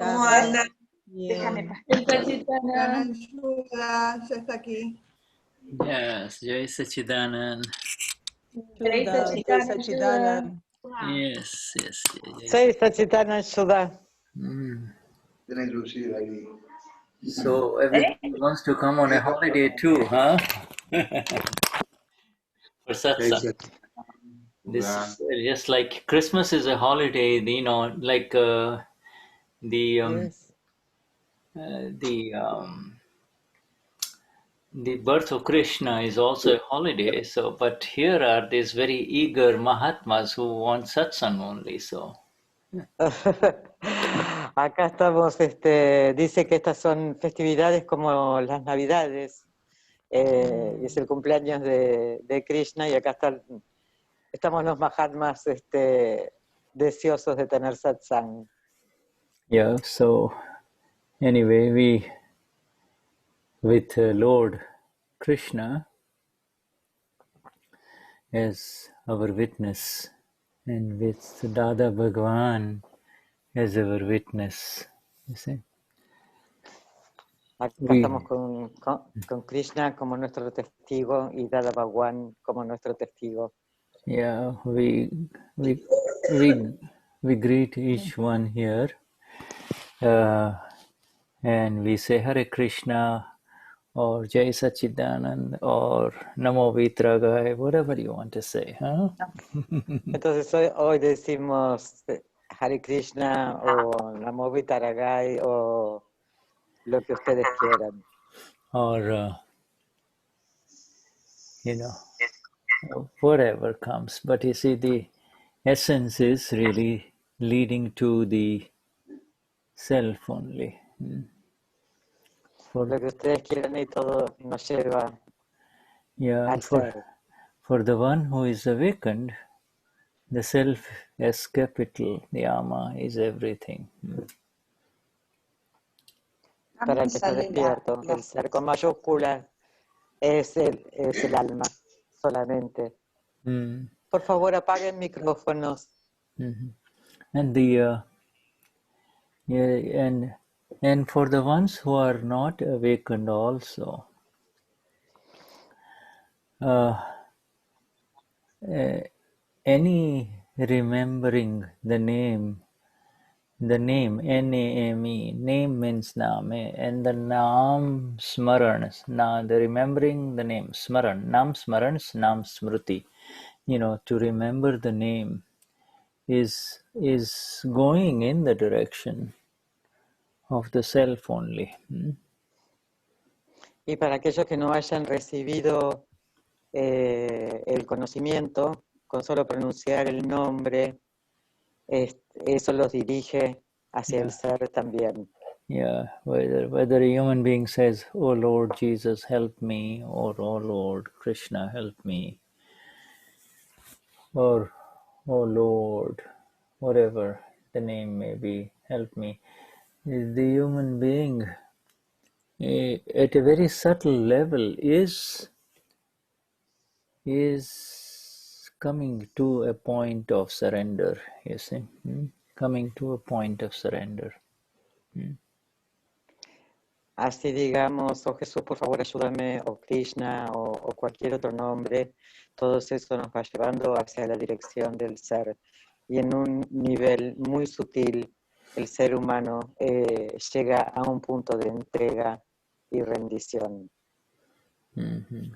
¿Cómo andan? Bien. Ganan Shuddha, ya está aquí. Yes, Jai Sachidanand. Shuddha, Jai Sachidanand. Yes. Jai Sachidanand Shuddha. So everybody wants to come on a holiday too, huh? For satsang. This is just like Christmas is a holiday, you know, like Yes. the birth of Krishna is also a holiday. So, but here are these very eager Mahatmas who want satsang only. So. Acá estamos, dice que estas son festividades como las Navidades, y es el cumpleaños de Krishna, y acá estamos los Mahatmas deseosos de tener satsang. Yeah, so anyway, we with Lord Krishna as our witness and with Dada Bhagwan as our witness, you see. Acá estamos con Krishna como nuestro testigo y Dada Bhagwan como nuestro testigo. Yeah, we greet each one here, and we say Hare Krishna or Jai Sachidanand or Namo Vitragai, whatever you want to say, huh? Entonces hoy decimos Hare Krishna o Namo Vitragai o lo que ustedes quieran. Or, you know, whatever comes. But you see, the essence is really leading to the self only. Lo que ustedes quieran y todo nos lleva al ser. For the one who is awakened, the self as capital, the ama, is everything. Para el que está despierto, el ser con mayúscula es el alma solamente. Por favor, apaguen micrófonos. And the and for the ones who are not awakened also, any remembering the name, N-A-M-E, name means naam, and the naam smarans, the remembering the name, smaran, naam smarans, naam smriti, you know, to remember the name is going in the direction of the self only. Y para aquellos que no hayan recibido el conocimiento, con solo pronunciar el nombre, eso los dirige hacia el ser también. Yeah, whether a human being says, "Oh Lord Jesus, help me," or "Oh Lord Krishna, help me," or "Oh Lord," whatever the name may be, help me. The human being, at a very subtle level, is coming to a point of surrender, you see, coming to a point of surrender. Así digamos, oh Jesús, por favor ayúdame, o Krishna, o cualquier otro nombre, todo eso nos va llevando hacia la dirección del ser. Y en un nivel muy sutil, el ser humano llega a un punto de entrega y rendición.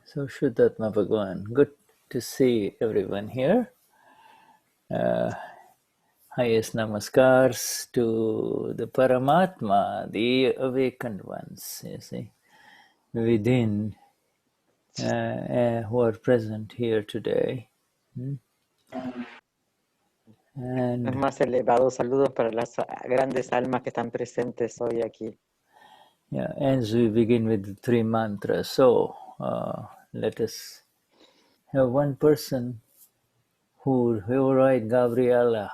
So Vishuddhatma Bhagwan, good to see everyone here. Highest namaskars to the Paramatma, the awakened ones, you see, within, who are present here today. And Los más elevados saludos para las grandes almas que están presentes hoy aquí. yeah, as we begin with the three mantras, so let us have one person who right, Gabriela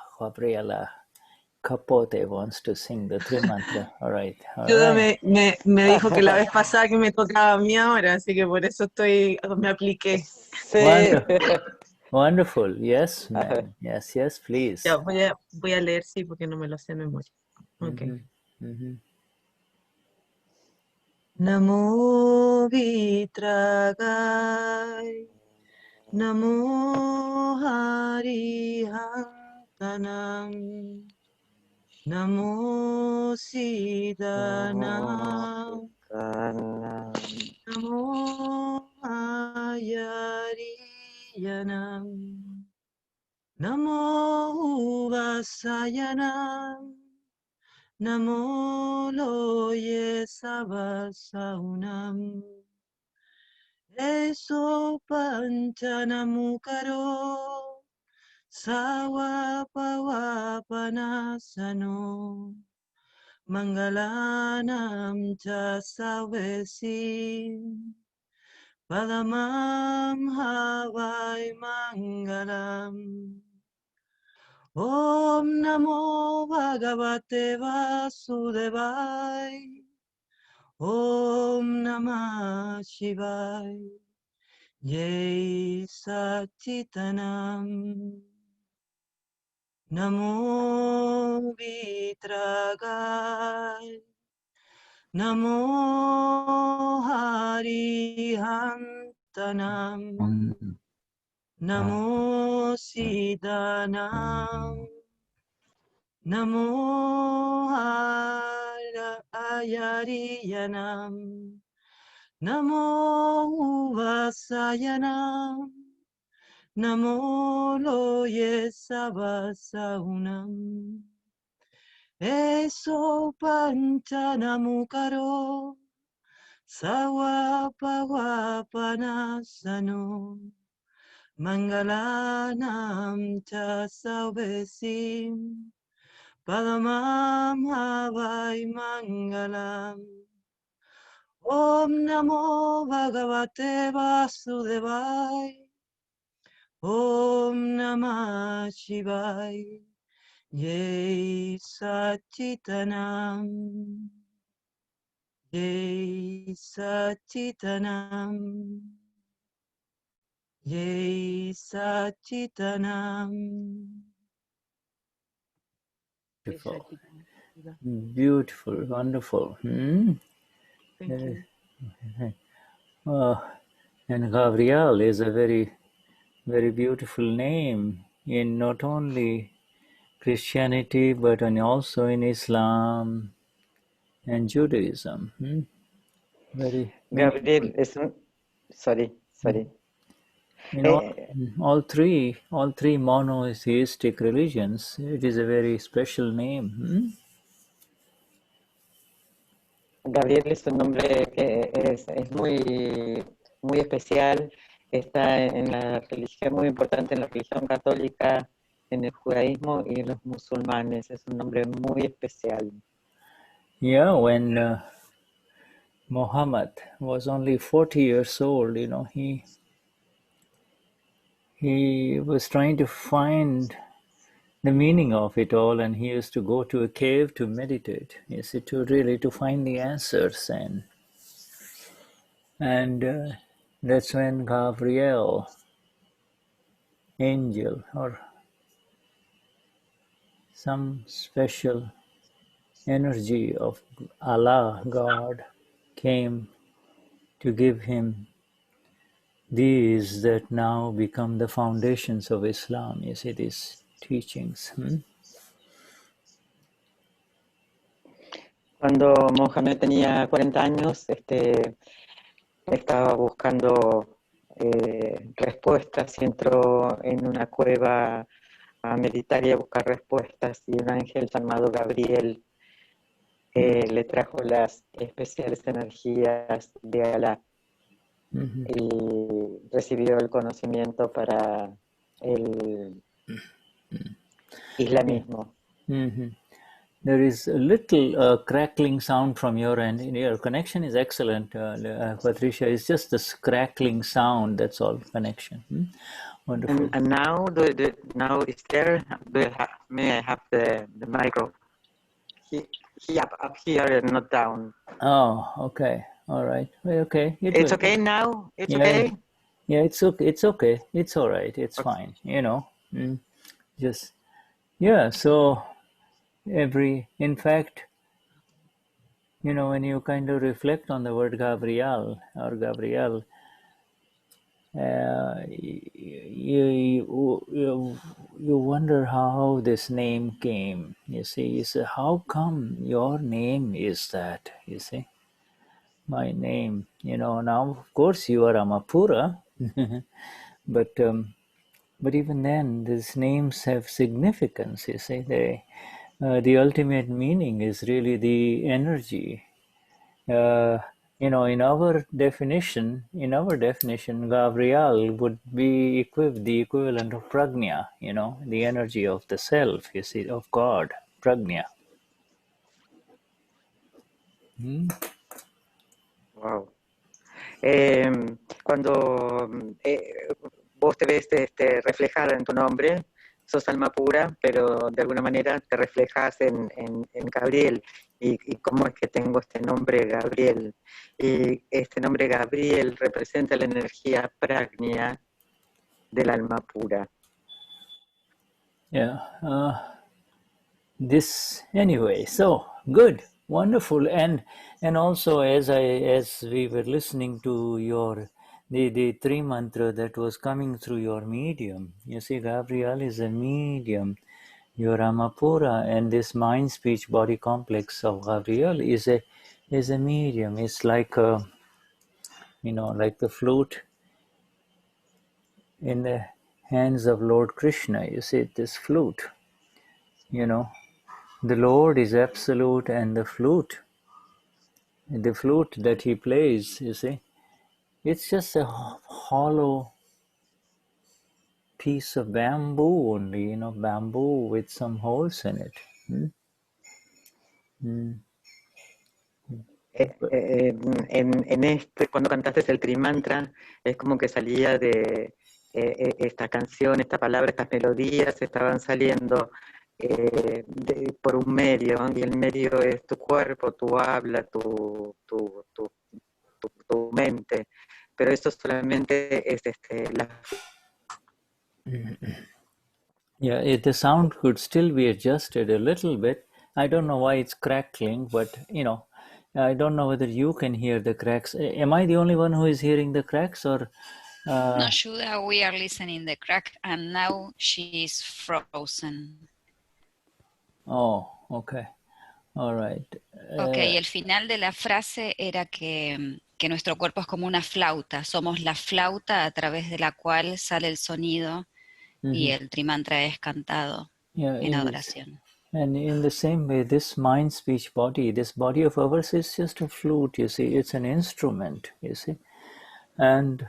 Capote wants to sing the three mantra. All right. Ayúdame, me dijo que la vez pasada que me tocaba a mí ahora, así que por eso me apliqué. Sí. Wonderful. Yes, ma'am. Yes, please. Ya, voy a leer, sí, porque no me lo sé de memoria. Okay. Namo Vitragai, Namo Harihantanam, Namo Siddhanam, Namo Ayariyanam, Namo Vasayanam, Namo Loye Savasaunam, Eso Panchanamukaro, Sawapawapanasano, Mangalanam Chasavesim, Padamam Havai Mangalam. Om Namo Bhagavate Vasudevaya, Om Namah Shivaya, Jai Satchitanam, Namo Vitragaya, Namo Harihantanam, Namo Siddhanam, Namo Ayariyanam, Namo Vasayanam, Namo Loye Savasaunam, Eso Panchanamukaro, Sawapawapanasano, Mangalanam Chasavesim, Padamam Havai Mangalam. Om Namo Bhagavate Vasudevaya, Om Namah Shivaya, Jai Satchitanam, Jai Satchitanam, Jai Satchitanam. Beautiful. Beautiful, wonderful. Thank you. And Gabriel is a very, very beautiful name in not only Christianity but also in Islam and Judaism. Very meaningful. Gabriel es un... Sorry. In all three monotheistic religions, it is a very special name. Gabriel es un nombre que es muy, muy especial, está en la religión muy importante, en la religión católica, en el judaísmo y en los musulmanes. Es un nombre muy especial. Yeah, when Muhammad was only 40 years old, he was trying to find the meaning of it all, and he used to go to a cave to meditate, to find the answers. And that's when Gabriel, angel, or some special energy of Allah, God, came to give him these that now become the foundations of Islam, these teachings. Cuando Mohamed tenía 40 años, estaba buscando respuestas y entró en una cueva a meditar y a buscar respuestas, y un ángel llamado Gabriel le trajo las especiales energías de Alá y recibió el conocimiento para el islamismo. There is a little crackling sound from your end. Your connection is excellent, Patricia. It's just this crackling sound, that's all, connection. Wonderful. And now, now it's there. May I have the micro? Up here and not down. Oh, okay. All right. Okay. It's okay now? It's okay? Yeah, it's okay. It's okay. It's all right. It's fine. So in fact, when you kind of reflect on the word Gabriel or Gabriel, you wonder how this name came. You say, how come your name is that? You see, my name. Now of course you are Amapura, but even then, these names have significance. You see, the ultimate meaning is really the energy. In our definition, Gabriel would be the equivalent of prajna, the energy of the self, you see, of God, prajna. Wow. Cuando vos te ves reflejada en tu nombre, sos alma pura, pero de alguna manera te reflejas en Gabriel. Y cómo es que tengo este nombre Gabriel. Y este nombre Gabriel representa la energía pragnia del alma pura. Yeah. Anyway, so good, wonderful, and also as we were listening to the three mantra that was coming through your medium, you see, Gabriel is a medium. Your Amapura and this mind speech body complex of Gabriel is a medium. It's like like the flute in the hands of Lord Krishna. You see, this flute, the Lord is absolute, and the flute that he plays, you see, it's just a hollow piece of bamboo only, bamboo with some holes in it. Cuando cantaste el Trimantra, es como que salía de esta canción, esta palabra, estas melodías estaban saliendo por un medio, y el medio es tu cuerpo, tu habla, tu mente, pero eso solamente es Yeah, the sound could still be adjusted a little bit. I don't know why it's crackling, but I don't know whether you can hear the cracks. Am I the only one who is hearing the cracks, or? No, Shuddha, we are listening the crack, and now she is frozen. Oh, okay. All right. Okay, el final de la frase era que nuestro cuerpo es como una flauta. Somos la flauta a través de la cual sale el sonido y el trimantra es cantado en adoración. And in the same way, this mind, speech, body, this body of ours is just a flute, you see. It's an instrument, you see. And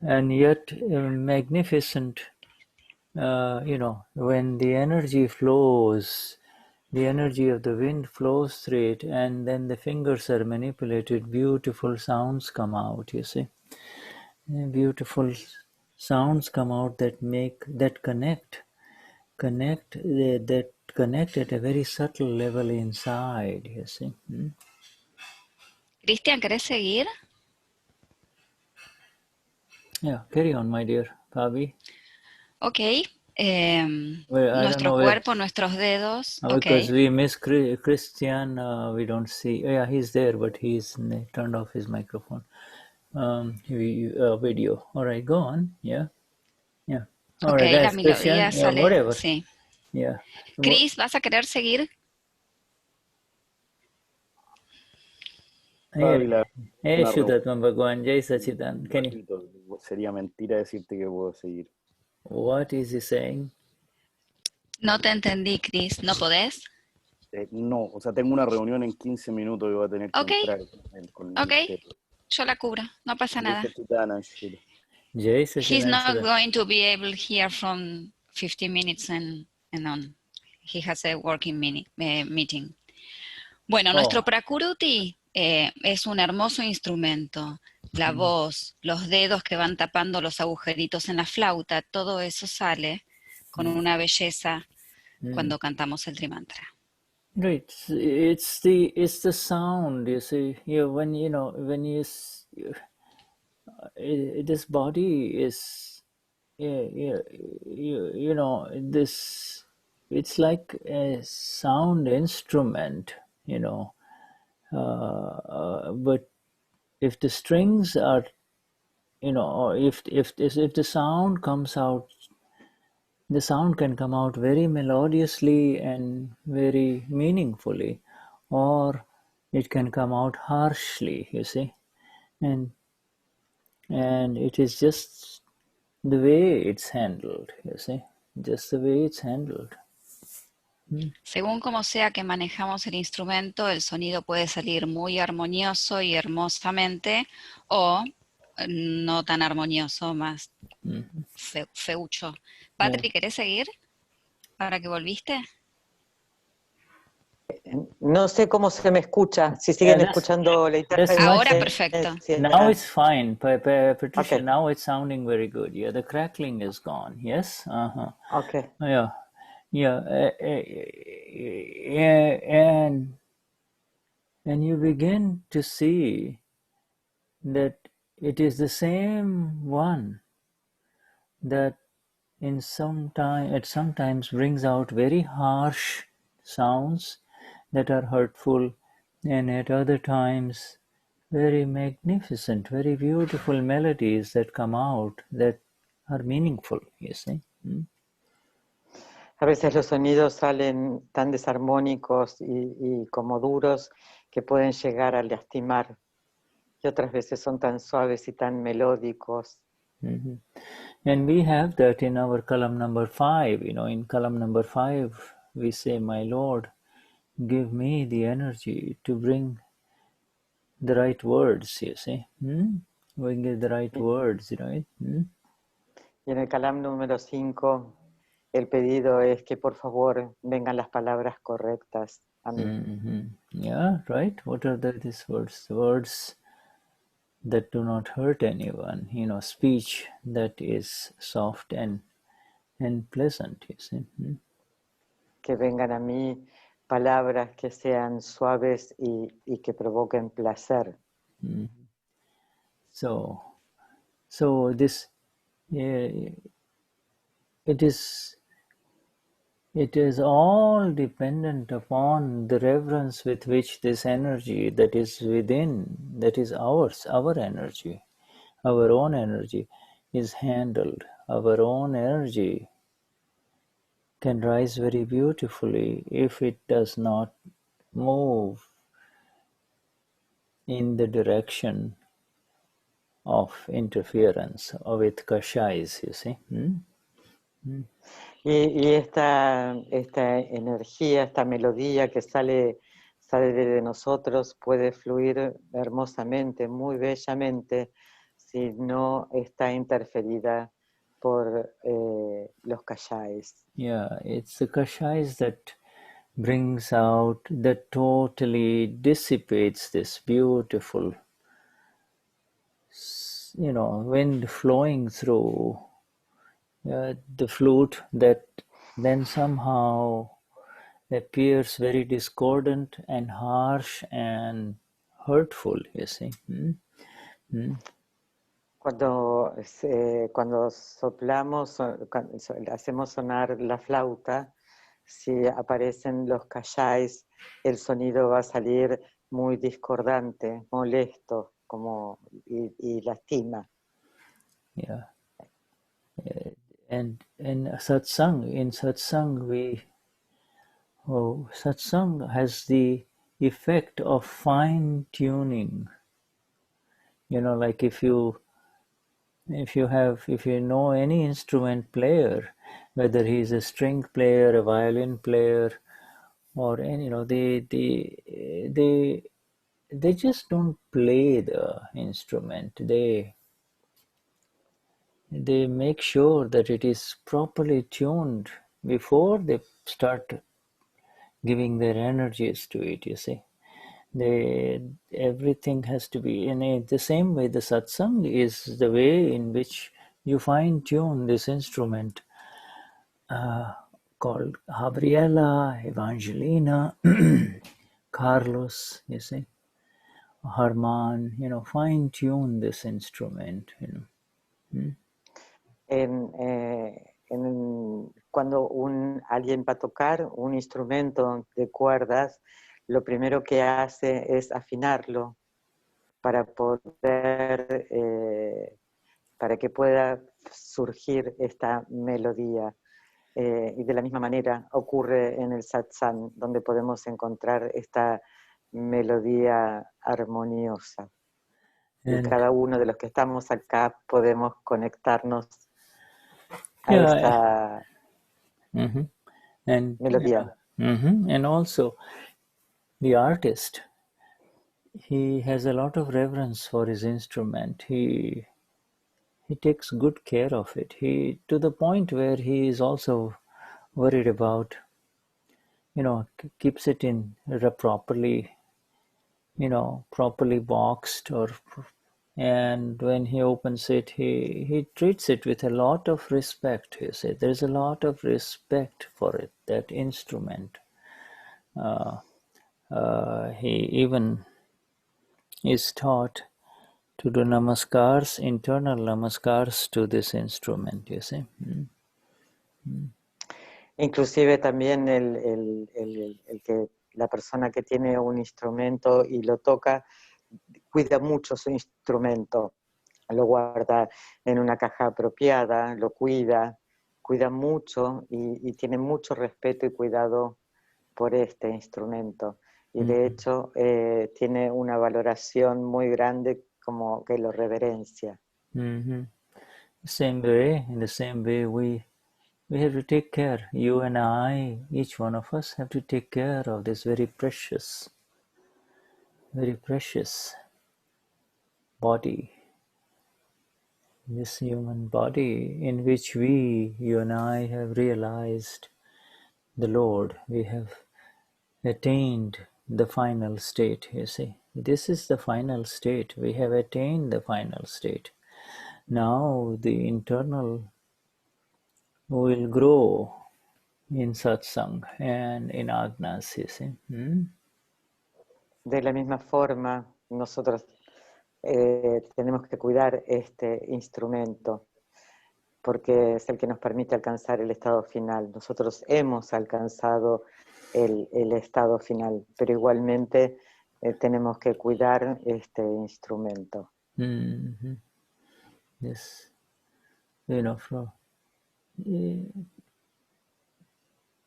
yet magnificent, when the energy flows, the energy of the wind flows through it, and then the fingers are manipulated, beautiful sounds come out, you see. Beautiful sounds come out that connect at a very subtle level inside, you see. Cristian, ¿querés seguir? Yeah, carry on, my dear Fabi. Okay. Well, nuestro cuerpo, nuestros dedos. Because we miss Christian, we don't see. Yeah, he's there, but he's turned off his microphone. Video. All right, go on. Yeah. All right, la melodía sale. Whatever. Sí. Yeah. Chris, ¿vas a querer seguir? Vishuddhatma Bhagwan, Jai Sachidan. Sería mentira decirte que puedo seguir. What is he saying? No te entendí, Chris. ¿No podés? No, o sea, tengo una reunión en 15 minutos y voy a tener que entrar con yo la cubro. No pasa nada. Jai He's not going to be able here from 15 minutes and on. He has a working meeting. Bueno, nuestro Prakruti es un hermoso instrumento. La voz, los dedos que van tapando los agujeritos en la flauta, todo eso sale con una belleza cuando cantamos el Trimantra. Right, it's the sound, you see. This body is, this, it's like a sound instrument, But if the strings are, or if the sound comes out, the sound can come out very melodiously and very meaningfully, or it can come out harshly, you see, and it is just the way it's handled, you see, just the way it's handled. Según como sea que manejamos el instrumento, el sonido puede salir muy armonioso y hermosamente, o no tan armonioso, más feucho. Patrick, ¿querés seguir? Ahora que volviste. No sé cómo se me escucha, si siguen escuchando la interferencia. Ahora perfecto. Now it's fine, Patricia. Okay. Now it's sounding very good. Yeah, the crackling is gone. Yes. Okay. Yeah. And you begin to see that it is the same one that it sometimes brings out very harsh sounds that are hurtful, and at other times very magnificent, very beautiful melodies that come out that are meaningful, you see. A veces los sonidos salen tan desarmónicos y como duros que pueden llegar a lastimar, y otras veces son tan suaves y tan melódicos. And we have that in our column number 5. In column number 5 we say, my Lord, give me the energy to bring the right words, you see. We get the right words, right? Y en el calam número 5, el pedido es que por favor vengan las palabras correctas a mí. Yeah, right. What are these words? The words that do not hurt anyone, speech that is soft and pleasant, you see. Que vengan a mí palabras que sean suaves y que provoquen placer. So this, it is all dependent upon the reverence with which this energy that is within, that is ours, our energy, our own energy, is handled. Our own energy can rise very beautifully if it does not move in the direction of interference with kashais, you see. Y esta energía, esta melodía que sale de nosotros puede fluir hermosamente, muy bellamente, si no está interferida por los kashais. Yeah, it's the kashais that brings out, that totally dissipates this beautiful, wind flowing through the flute, that then somehow appears very discordant and harsh and hurtful, you see. Cuando soplamos, cuando hacemos sonar la flauta, si aparecen los kashais, el sonido va a salir muy discordante, molesto, y lastima. Yeah. And in satsang, satsang has the effect of fine tuning. Like if you know any instrument player, whether he's a string player, a violin player, or any, they just don't play the instrument. They make sure that it is properly tuned before they start giving their energies to it, you see. Everything has to be in the same way. The satsang is the way in which you fine tune this instrument called Gabriela, Evangelina, Carlos, you see, Harman, fine tune this instrument, Cuando alguien va a tocar un instrumento de cuerdas, lo primero que hace es afinarlo para poder, para que pueda surgir esta melodía. Y de la misma manera ocurre en el satsang, donde podemos encontrar esta melodía armoniosa. Y cada uno de los que estamos acá podemos conectarnos a esta melodía. And also, the artist, he has a lot of reverence for his instrument. He takes good care of it. To the point where he is also worried about, keeps it in properly, properly boxed, and when he opens it, he treats it with a lot of respect. You see, there's a lot of respect for it, that instrument. He even is taught to do namaskars, internal namaskars to this instrument, you see. Inclusive también la persona que tiene un instrumento y lo toca, cuida mucho su instrumento, lo guarda en una caja apropiada, lo cuida mucho y tiene mucho respeto y cuidado por este instrumento. Y de hecho tiene una valoración muy grande, como que lo reverencia. In the same way, we have to take care. You and I, each one of us, have to take care of this very precious body, this human body in which you and I have realized the Lord. We have attained the final state, you see. This is the final state. We have attained the final state. Now the internal will grow in satsang and in agnas, you see. De la misma forma, nosotros tenemos que cuidar este instrumento, porque es el que nos permite alcanzar el estado final. Nosotros hemos alcanzado el estado final, pero igualmente tenemos que cuidar este instrumento. Yes.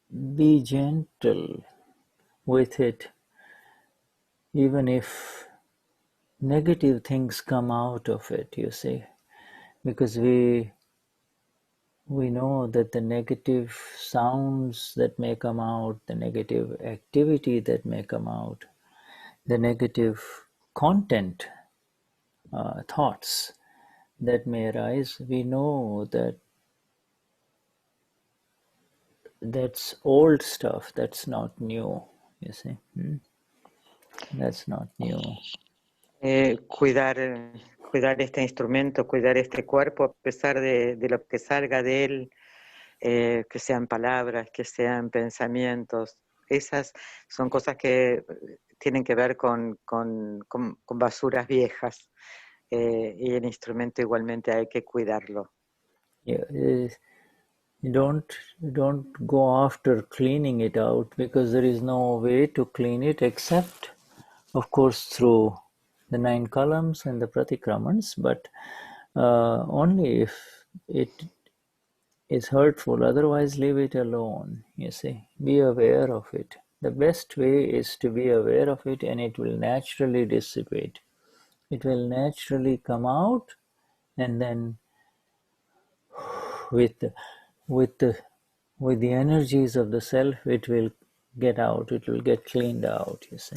Be gentle with it, even if negative things come out of it, you see, because we know that the negative sounds that may come out, the negative activity that may come out, the negative content, thoughts that may arise, we know that that's old stuff, that's not new, you see. That's not new. Cuidar este instrumento, cuidar este cuerpo, a pesar de lo que salga de él, que sean palabras, que sean pensamientos. Esas son cosas que tienen que ver con basuras viejas, y el instrumento igualmente hay que cuidarlo. Yeah, don't go after cleaning it out, because there is no way to clean it except, of course, through the 9 columns and the pratikramans, but only if it is hurtful. Otherwise, leave it alone, you see. Be aware of it. The best way is to be aware of it, and it will naturally dissipate. It will naturally come out, and then with the energies of the self, it will get out, it will get cleaned out, you see.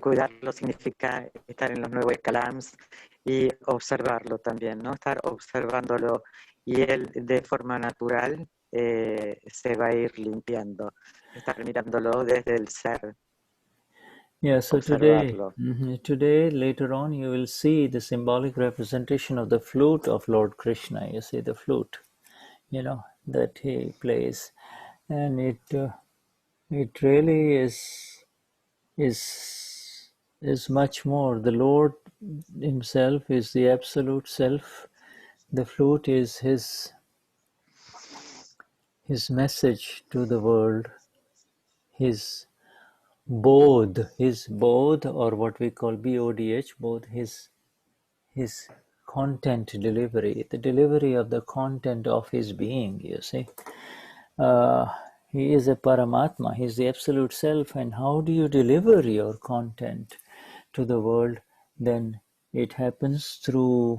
Cuidarlo significa estar en los 9 kalams y observarlo también, ¿no? Estar observándolo, y él de forma natural se va a ir limpiando. Estar mirándolo desde el ser. Yeah, so today, later on, you will see the symbolic representation of the flute of Lord Krishna. You see the flute, that he plays, and it really is much more. The Lord himself is the absolute self. The flute is his message to the world, his bodh, or what we call bodh, bodh, his content delivery, the delivery of the content of his being, you see. He is a Paramatma, he is the absolute self, and how do you deliver your content to the world? Then it happens through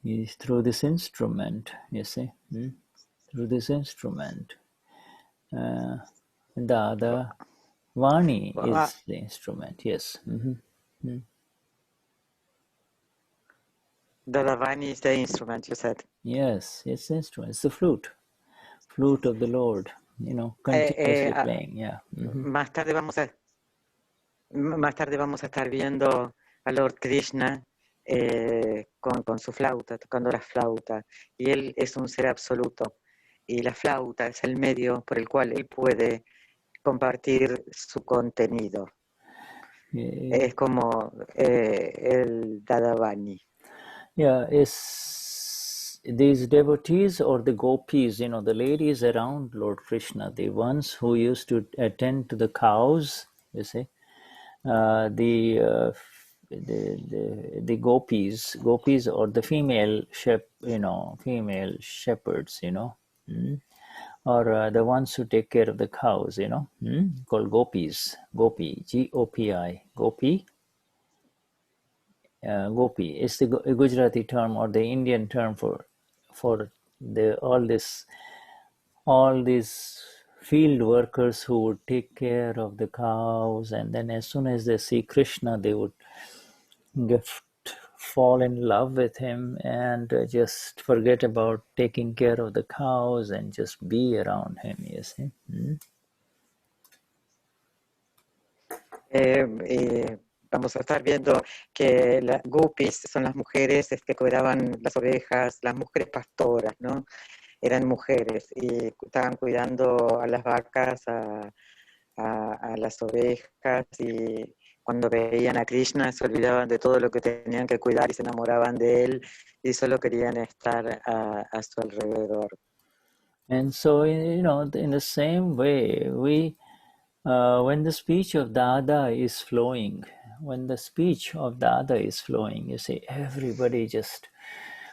this instrument, you see, through this instrument. Dada Vani is the instrument, yes. Dada Vani is the instrument, you said. Yes, it's the instrument, it's the flute of the Lord, you know, continuously playing, yeah. Más tarde vamos a estar viendo a Lord Krishna con su flauta, tocando la flauta, y él es un ser absoluto, y la flauta es el medio por el cual él puede compartir su contenido. Es como el Dadavani. Yeah, it's these devotees or the gopis, you know, the ladies around Lord Krishna, the ones who used to attend to the cows, you see, the gopis or the female shepherds, you know, or the ones who take care of the cows, you know, called gopis, G-O-P-I, gopi. Gopi is the Gujarati term or the Indian term for all these field workers who would take care of the cows, and then as soon as they see Krishna, they would fall in love with him and just forget about taking care of the cows and just be around him, you see. Vamos a estar viendo que las guppies son las mujeres que cuidaban las ovejas, las mujeres pastoras, ¿no? Eran mujeres y estaban cuidando a las vacas, a las ovejas, y cuando veían a Krishna se olvidaban de todo lo que tenían que cuidar y se enamoraban de él y solo querían estar a su alrededor. And so, you know, in the same way, when the speech of Dada is flowing, you see, everybody just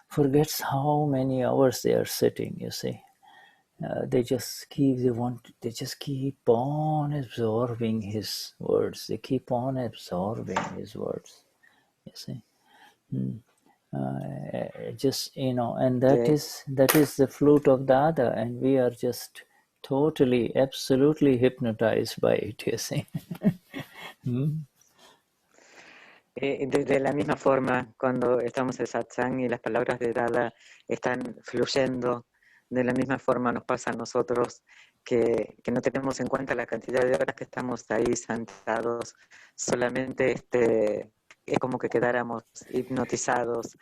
forgets how many hours they are sitting, you see. They just keep on absorbing his words. They keep on absorbing his words, you see. Just, you know, and that is the flute of Dada, and we are just totally, absolutely hypnotized by it, you see. De la misma forma, cuando estamos en satsang y las palabras de Dada están fluyendo, de la misma forma nos pasa a nosotros que no tenemos en cuenta la cantidad de horas que estamos ahí sentados, solamente es como que quedáramos hipnotizados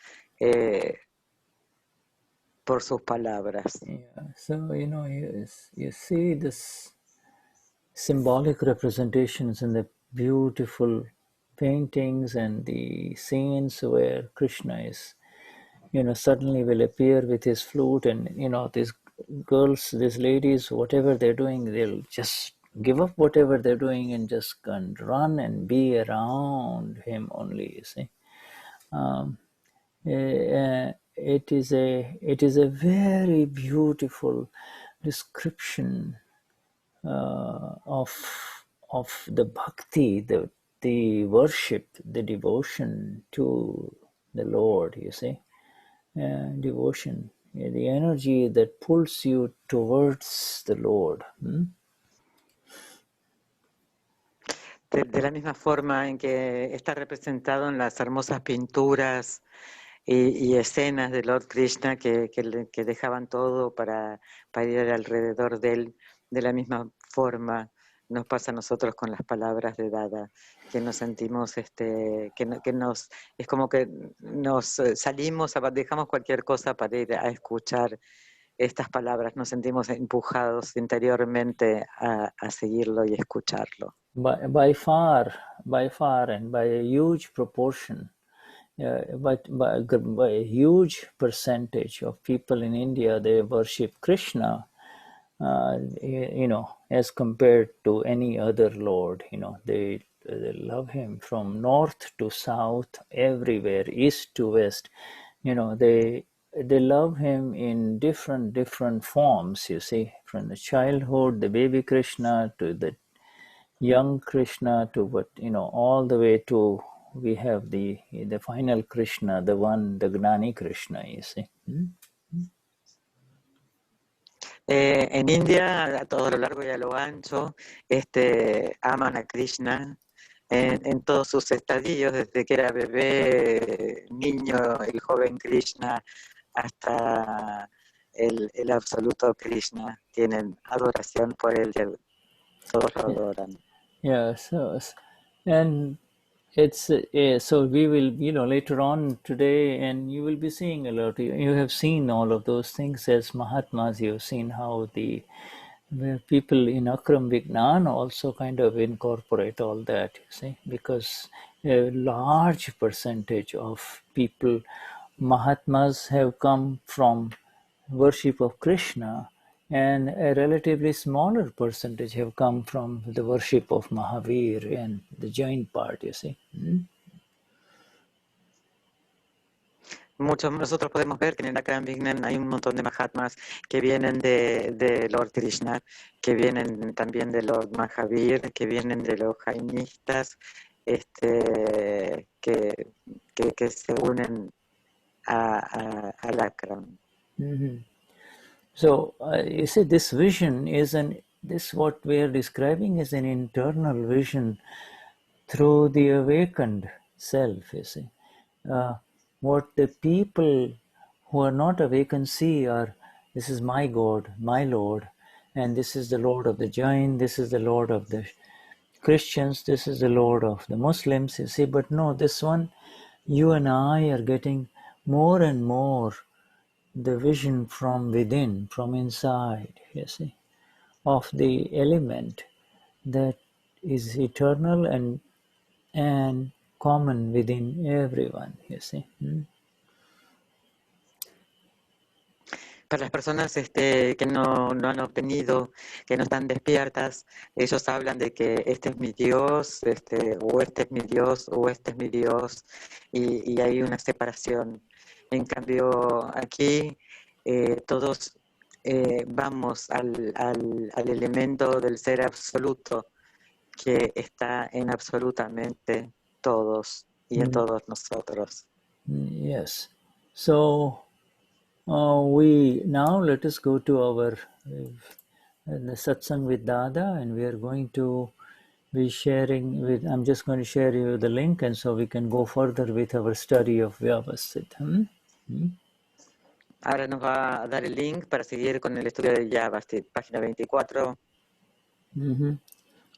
por sus palabras. Yeah. So, you know, you see this symbolic representations in the beautiful paintings and the scenes where Krishna is, you know, suddenly will appear with his flute, and, you know, these girls, these ladies, whatever they're doing, they'll just give up whatever they're doing and just run and be around him only, you see. It is a very beautiful description of the bhakti, the worship, the devotion to the Lord, you see. Devotion, the energy that pulls you towards the Lord. De la misma forma en que está representado en las hermosas pinturas y escenas de Lord Krishna que dejaban todo para ir alrededor de él, de la misma forma nos pasa a nosotros con las palabras de Dada, que nos sentimos, es como que nos salimos, dejamos cualquier cosa para ir a escuchar estas palabras, nos sentimos empujados interiormente a seguirlo y escucharlo. By far and by a huge proportion, But a huge percentage of people in India, they worship Krishna, as compared to any other Lord. They love him from north to south, everywhere, east to west. They love him in different forms, you see, from the childhood, the baby Krishna, to the young Krishna, to all the way to, we have the final Krishna, the Gnani Krishna, you see. En India, a todo lo largo y a lo ancho, aman a Krishna en todos sus estadios, desde que era bebé, niño, el joven Krishna, hasta el absoluto Krishna. Tienen adoración por él, todos lo adoran. Yeah, and it's so we will, later on today, and you will be seeing a lot. You have seen all of those things as Mahatmas. You've seen how where people in Akram Vignan also kind of incorporate all that, you see, because a large percentage of people, Mahatmas, have come from worship of Krishna, and a relatively smaller percentage have come from the worship of Mahavir and the Jain part, you see. Nosotros podemos ver que en el Akram Vignan hay un montón de Mahatmas que vienen de Lord Krishna, que vienen también de Lord Mahavir, que vienen de los jainistas, que se unen al Akram. Mm-hmm. So you see, this vision this what we are describing is an internal vision through the awakened self, you see. What the people who are not awakened see are, this is my God, my Lord, and this is the Lord of the Jain, this is the Lord of the Christians, this is the Lord of the Muslims, you see. But no, this one, you and I are getting more and more the vision from within, from inside, you see, of the element that is eternal and common within everyone, you see. Para las personas que no han obtenido, que no están despiertas, ellos hablan de que este es mi Dios, o este es mi Dios, o este es mi Dios, y hay una separación. En cambio, aquí todos vamos al elemento del ser absoluto que está en absolutamente todos y en todos nosotros. Yes. So let us go to our the satsang with Dada, and we are going to be sharing I'm just going to share you the link, and so we can go further with our study of Vyavasthit. Ahora nos va a dar el link para seguir con el estudio de Vyavasthit, página 24.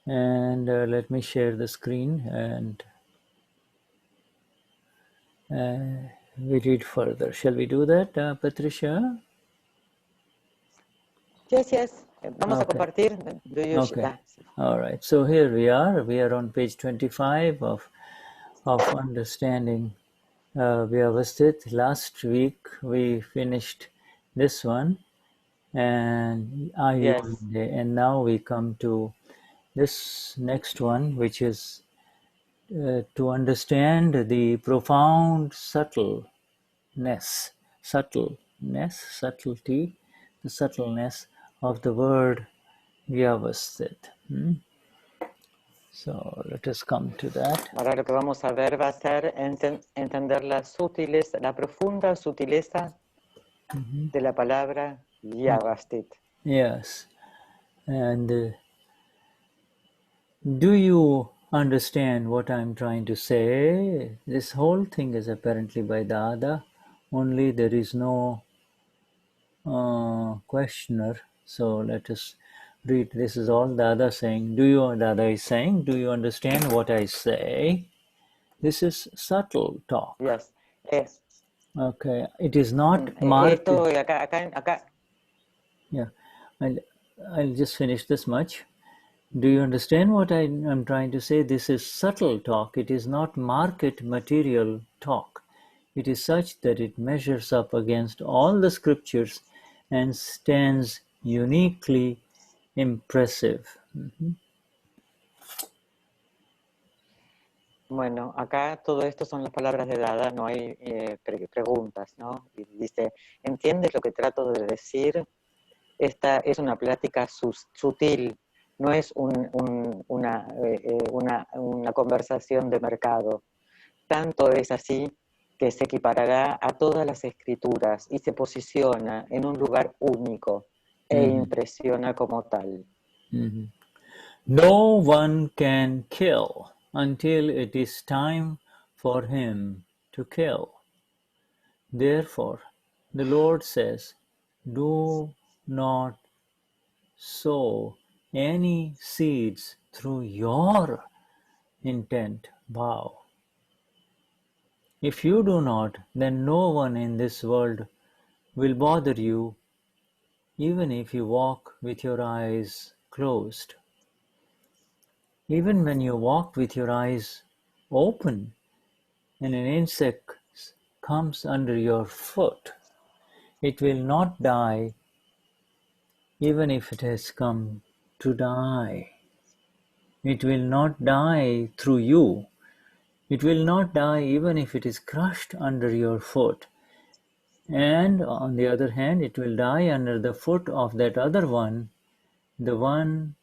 And let me share the screen, and we read further. Shall we do that, Patricia? Yes. Vamos a compartir. Okay. All right. So here we are. We are on page 25 of understanding Vyavasthit. Last week we finished this one, and and now we come to this next one, which is to understand the profound subtlety, the subtleness of the word Vyavasthit. So let us come to that. Ahora lo que vamos a ver va a ser entender la sutileza, la profunda sutileza de la palabra Vyavasthit. Yes. And do you understand what I'm trying to say? This whole thing is apparently by Dada, only there is no questioner. So let us read. This is all Dada saying. Dada is saying, do you understand what I say? This is subtle talk. Yes. Okay. It is not marked. Acá. Yeah. I'll just finish this much. Do you understand what I'm trying to say? This is subtle talk. It is not market material talk. It is such that it measures up against all the scriptures and stands uniquely impressive. Bueno, acá todo esto son las palabras de Dada, no hay preguntas, ¿no? Y dice, ¿entiendes lo que trato de decir? Esta es una plática sutil, no es una conversación de mercado. Tanto es así que se equiparará a todas las escrituras y se posiciona en un lugar único e impresiona como tal. No one can kill until it is time for him to kill. Therefore, the Lord says, do not sow any seeds through your intent, bhaav. If you do not, then no one in this world will bother you, even if you walk with your eyes closed. Even when you walk with your eyes open and an insect comes under your foot, it will not die even if it has come to die. It will not die through you. It will not die even if it is crushed under your foot. And on the other hand, it will die under the foot of that other one, the one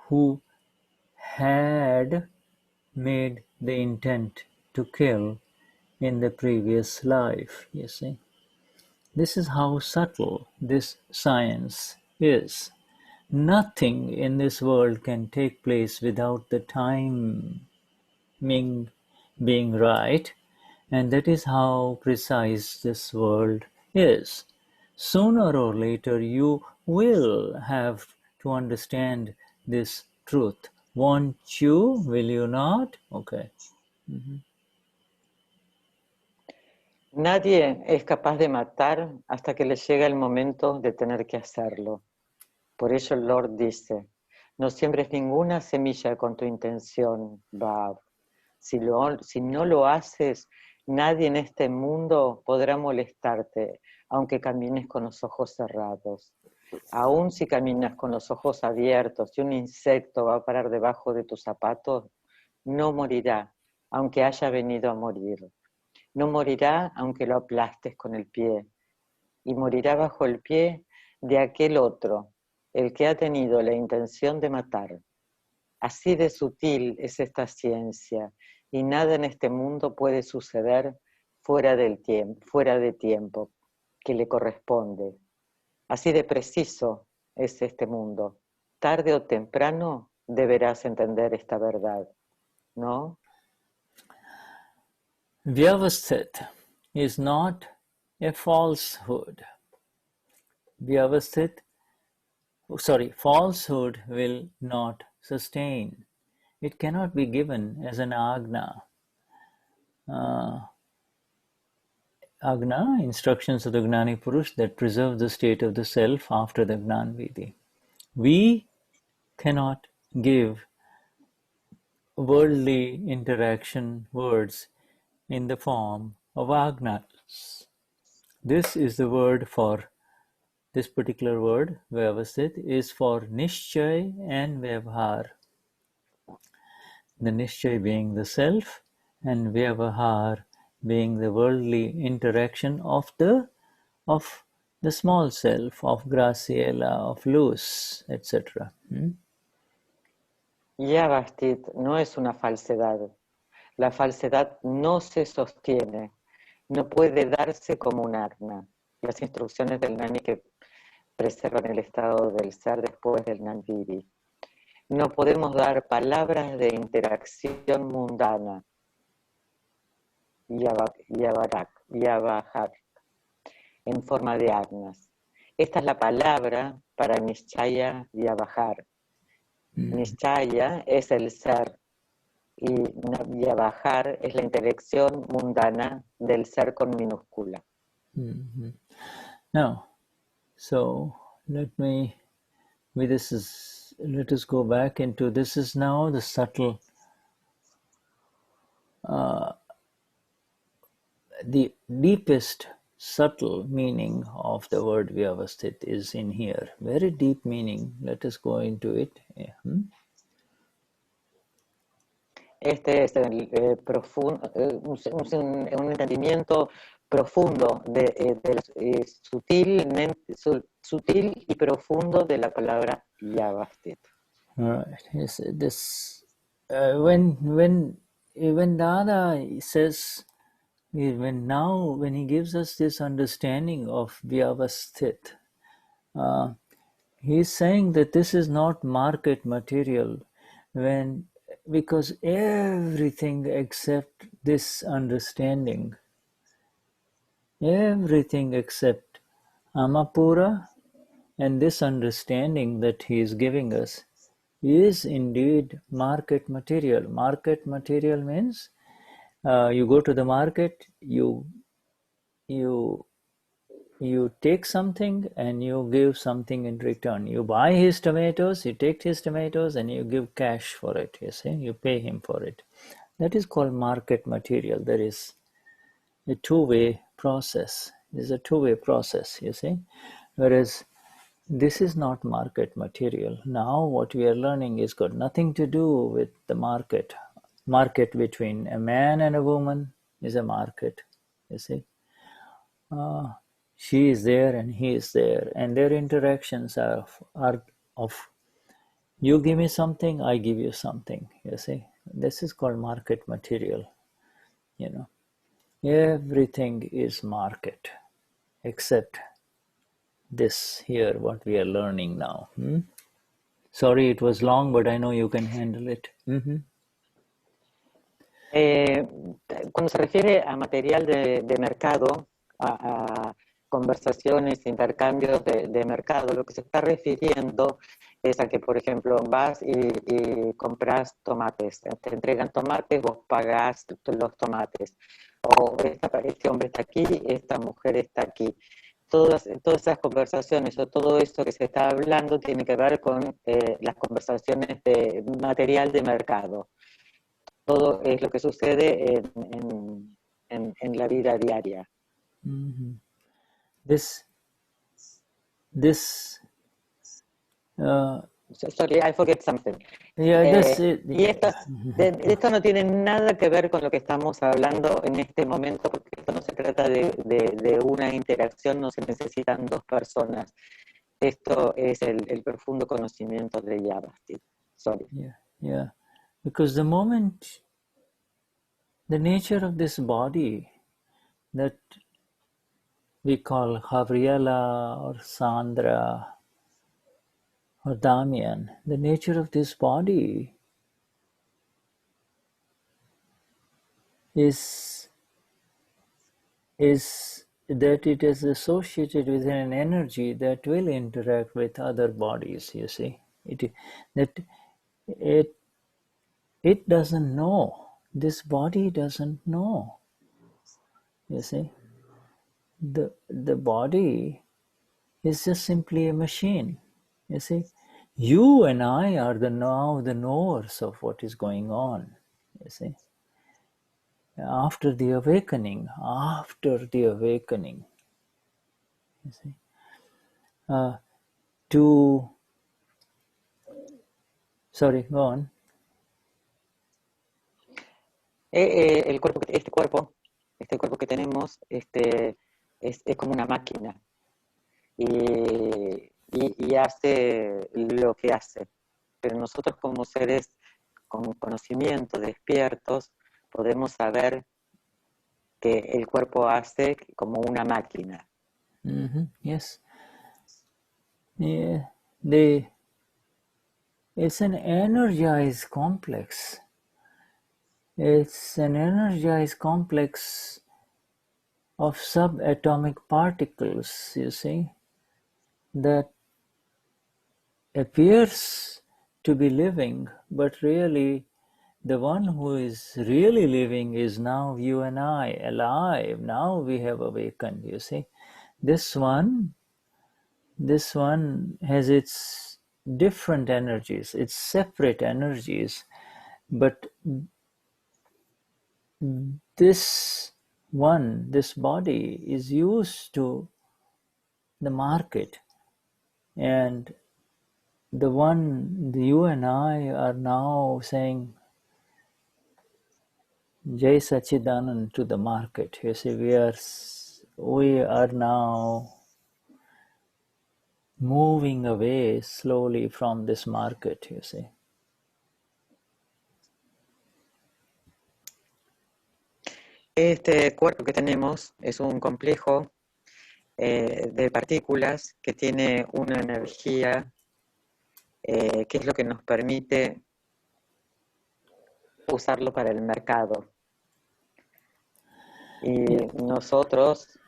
who had made the intent to kill in the previous life, you see. This is how subtle this science is. Nothing in this world can take place without the timing being right, and that is how precise this world is. Sooner or later you will have to understand this truth. Won't you? Will you not? Okay. Nadie es capaz de matar hasta que le llega el momento de tener que hacerlo. Por ello el Lord dice, no siembres ninguna semilla con tu intención, bhaav. Si no lo haces, nadie en este mundo podrá molestarte, aunque camines con los ojos cerrados. Aún si caminas con los ojos abiertos y un insecto va a parar debajo de tus zapatos, no morirá, aunque haya venido a morir. No morirá aunque lo aplastes con el pie, y morirá bajo el pie de aquel otro, el que ha tenido la intención de matar. Así de sutil es esta ciencia, y nada en este mundo puede suceder fuera de tiempo, que le corresponde. Así de preciso es este mundo. Tarde o temprano deberás entender esta verdad, ¿no? Vyavasthit is not a falsehood. Falsehood will not sustain. It cannot be given as an agna. Agna, instructions of the Gnani Purush that preserve the state of the self after the Gnan Vidhi. We cannot give worldly interaction words in the form of agnas. This is the word for, this particular word, Vyavasthit, is for Nishchay and Vyavhar. The Nishchay being the self and Vyavahar being the worldly interaction of the small self, of Graciela, of Luz, etc. Vyavasthit no es una falsedad. La falsedad no se sostiene, no puede darse como un agna. Las instrucciones del Gnani que preservan el estado del ser después del Gnanvidhi. No podemos dar palabras de interacción mundana, Vyavahar, en forma de agnas. Esta es la palabra para Nishchaya Vyavahar. Nishchaya es el ser y Vyavahar es la interacción mundana del ser con minúscula. Now, so let us go back into, this is now the subtle the deepest subtle meaning of the word Vyavasthit is in here. Very deep meaning. Let us go into it. Este es un entendimiento profundo sutil y profundo de la palabra Vyavasthit. Yes, this when Dada says, when he gives us this understanding of Vyavasthit, he's saying that this is not market material, because everything except this understanding, everything except Amapura and this understanding that he is giving us is indeed market material. Market material means you go to the market, you take something and you give something in return. You buy his tomatoes, you take his tomatoes and you give cash for it, you see, you pay him for it. That is called market material. There is a two-way process. There's a two-way process, you see. Whereas this is not market material. Now what we are learning is got nothing to do with the market. Market between a man and a woman is a market, you see. She is there and he is there, and their interactions are of you give me something, I give you something, you see. This is called market material, you know. Everything is market except this here, what we are learning now. Sorry, it was long, but I know you can handle it. Cuando se refiere a material de mercado, a conversaciones, intercambios de mercado, lo que se está refiriendo es a que, por ejemplo, vas y compras tomates, te entregan tomates, vos pagás los tomates, o este hombre está aquí, esta mujer está aquí. Todas esas conversaciones o todo eso que se está hablando tiene que ver con las conversaciones de material de mercado. Todo es lo que sucede en la vida diaria. Sorry, I forget something. Y esto no tiene nada que ver con lo que estamos hablando en este momento, porque esto no se trata de una interacción, no se necesitan dos personas. Esto es el profundo conocimiento de Vyavasthit. Sorry. Yeah. Because the moment, the nature of this body that we call Gabriela or Sandra or Damian, the nature of this body is that it is associated with an energy that will interact with other bodies, you see. It doesn't know. This body doesn't know. You see. The body is just simply a machine. You see. You and I are the knowers of what is going on. You see. After the awakening. You see. Sorry, go on. Este cuerpo que tenemos es como una máquina y hace lo que hace. Pero nosotros como seres con conocimiento, despiertos, podemos saber que el cuerpo hace como una máquina. Yes. Yeah. It's an energized complex. It's an energized complex of subatomic particles, you see, that appears to be living, but really the one who is really living is now you and I, alive. Now we have awakened, you see. This one has its different energies, its separate energies, but this this body is used to the market, and you and I are now saying Jai Sachidanand to the market. You see, we are now moving away slowly from this market, you see. Este cuerpo que tenemos es un complejo de partículas que tiene una energía que es lo que nos permite usarlo para el mercado. Y nosotros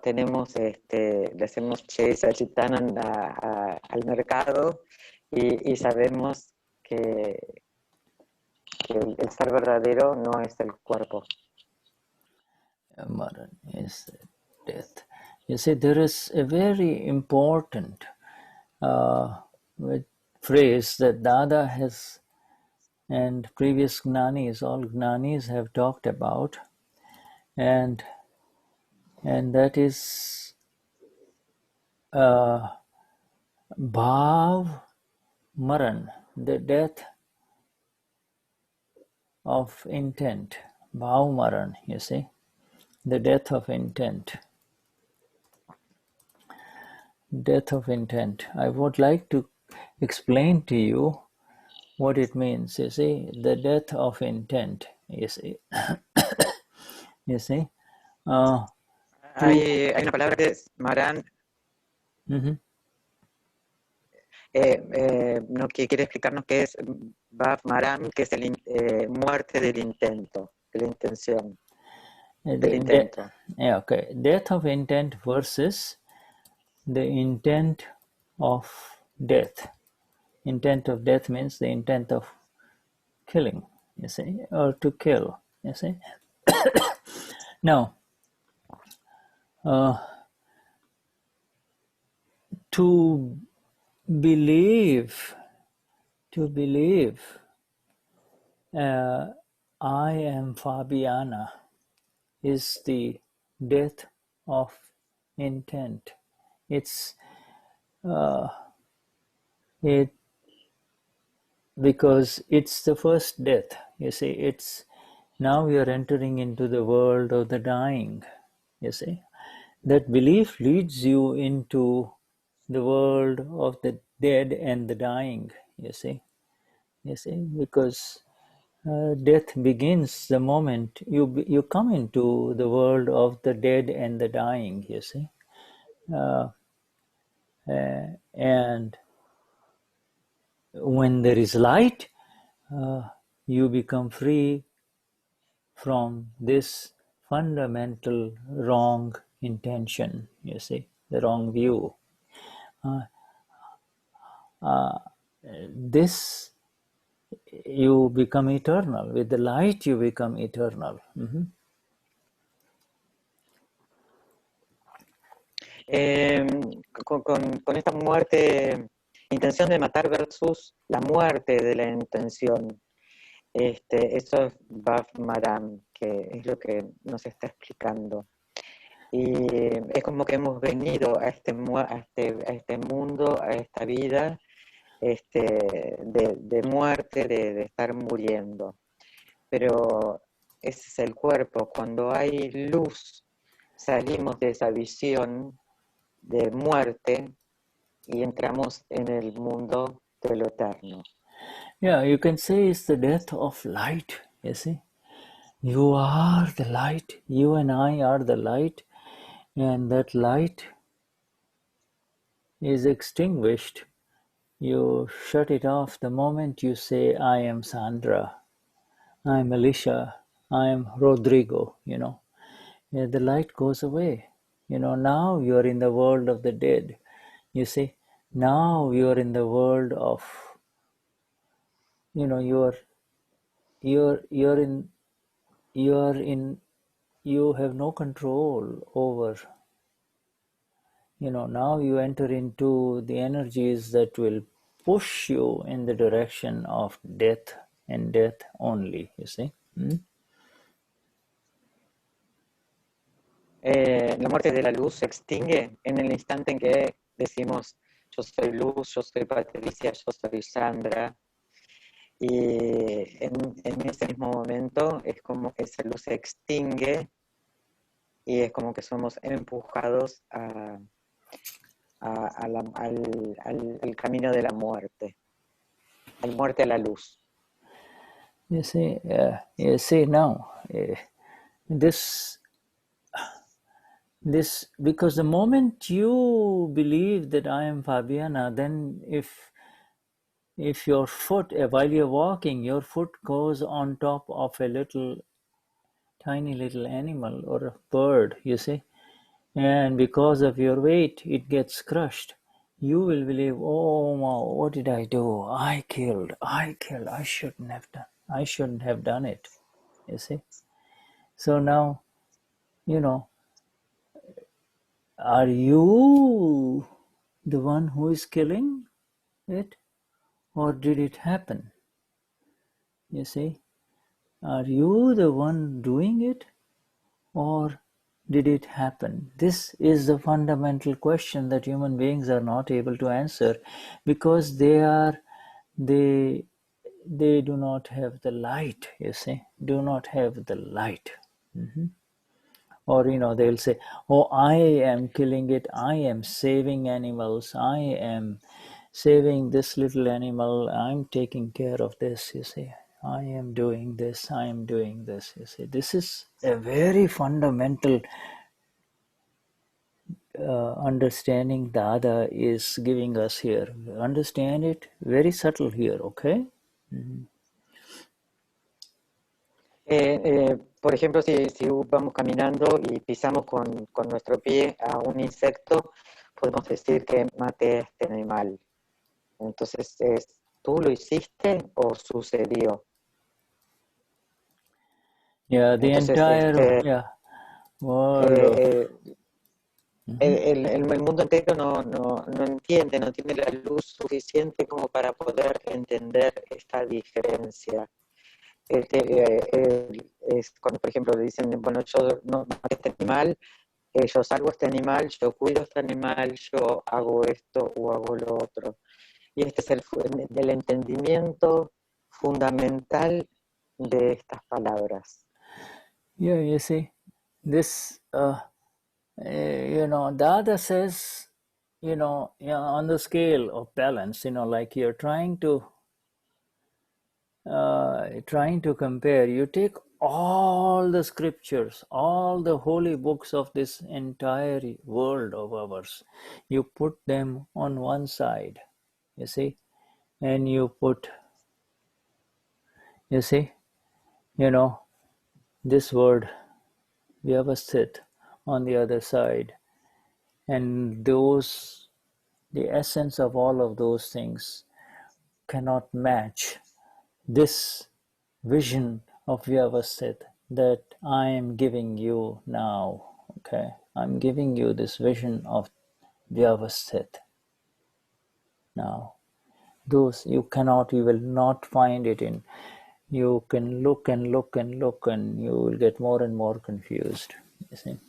tenemos, le hacemos Che Sachitanand al mercado y sabemos que el ser verdadero no es el cuerpo. Maran is death. You see, there is a very important phrase that Dada has and previous Gnanis, all Gnanis have talked about, and that is bhaav maran, the death of intent. Bhaav maran, you see, the death of intent. Death of intent. I would like to explain to you what it means. You see, the death of intent. You see, you see. Hay una palabra que es maran, no, que quiere explicarnos qué es bhaav maran, que es muerte del intento, de la intención, del intento. Okay. Death of intent versus the intent of death. Intent of death means the intent of killing, you see, or to kill, you see. Now, to believe I am Fabiana is the death of intent. It's because it's the first death. You see, it's now we are entering into the world of the dying. You see, that belief leads you into the world of the dead and the dying. You see, because death begins the moment you come into the world of the dead and the dying. You see, and when there is light, you become free from this fundamental wrong intention, you see, the wrong view. This, you become eternal. With the light, you become eternal. Con esta muerte, intención de matar versus la muerte de la intención. Eso es bhaav maran, que es lo que nos está explicando. Y es como que hemos venido a este mundo, a esta vida de muerte, de estar muriendo. Pero ese es el cuerpo. Cuando hay luz, salimos de esa visión de muerte y entramos en el mundo de lo eterno. Yeah, you can say it's the death of light, you see. You are the light, you and I are the light, and that light is extinguished. You shut it off the moment you say, I am Sandra, I am Alicia, I am Rodrigo, you know. Yeah, the light goes away. You know, now you are in the world of the dead. You see, now you are in the world of, you know, you have no control over, you know, now you enter into the energies that will push you in the direction of death and death only, you see. La muerte de la luz se extingue en el instante en que decimos yo soy luz, yo soy Patricia, yo soy Sandra. Y en ese mismo momento es como que esa luz se extingue y es como que somos empujados al camino de la muerte, al muerte a la luz. You see now, this, because the moment you believe that I am Fabiana, then if your foot, while you're walking, your foot goes on top of a tiny little animal or a bird, you see, and because of your weight, it gets crushed. You will believe, oh, wow, what did I do? I killed, I shouldn't have done it, you see. So now, are you the one who is killing it, or did it happen? You see, are you the one doing it, or did it happen? This is the fundamental question that human beings are not able to answer, because they do not have the light, you see, do not have the light. Or, they'll say, oh, I am killing it, I am saving animals, I am saving this little animal, I'm taking care of this, you see, I am doing this, you see. This is a very fundamental understanding Dada is giving us here. Understand it, very subtle here, okay? Por ejemplo, si vamos caminando y pisamos con nuestro pie a un insecto, podemos decir que maté a este animal. Entonces, ¿tú lo hiciste o sucedió? Yeah, the Entonces, entire world el mundo entero no entiende, no tiene la luz suficiente como para poder entender esta diferencia. Es cuando, por ejemplo, dicen, bueno, yo no maté este animal, yo salvo este animal, yo cuido este animal, yo hago esto o hago lo otro. Y este es el entendimiento fundamental de estas palabras. Yeah, you see, this, Dada says, on the scale of balance, like you're trying to compare, you take all the scriptures, all the holy books of this entire world of ours, you put them on one side, you see, and you put, this word Vyavasthit on the other side, and the essence of all of those things cannot match this vision of Vyavasthit that I am giving you now. Okay, I'm giving you this vision of Vyavasthit now. Those you will not find it in. You can look and look and look, and you will get more and more confused. You see?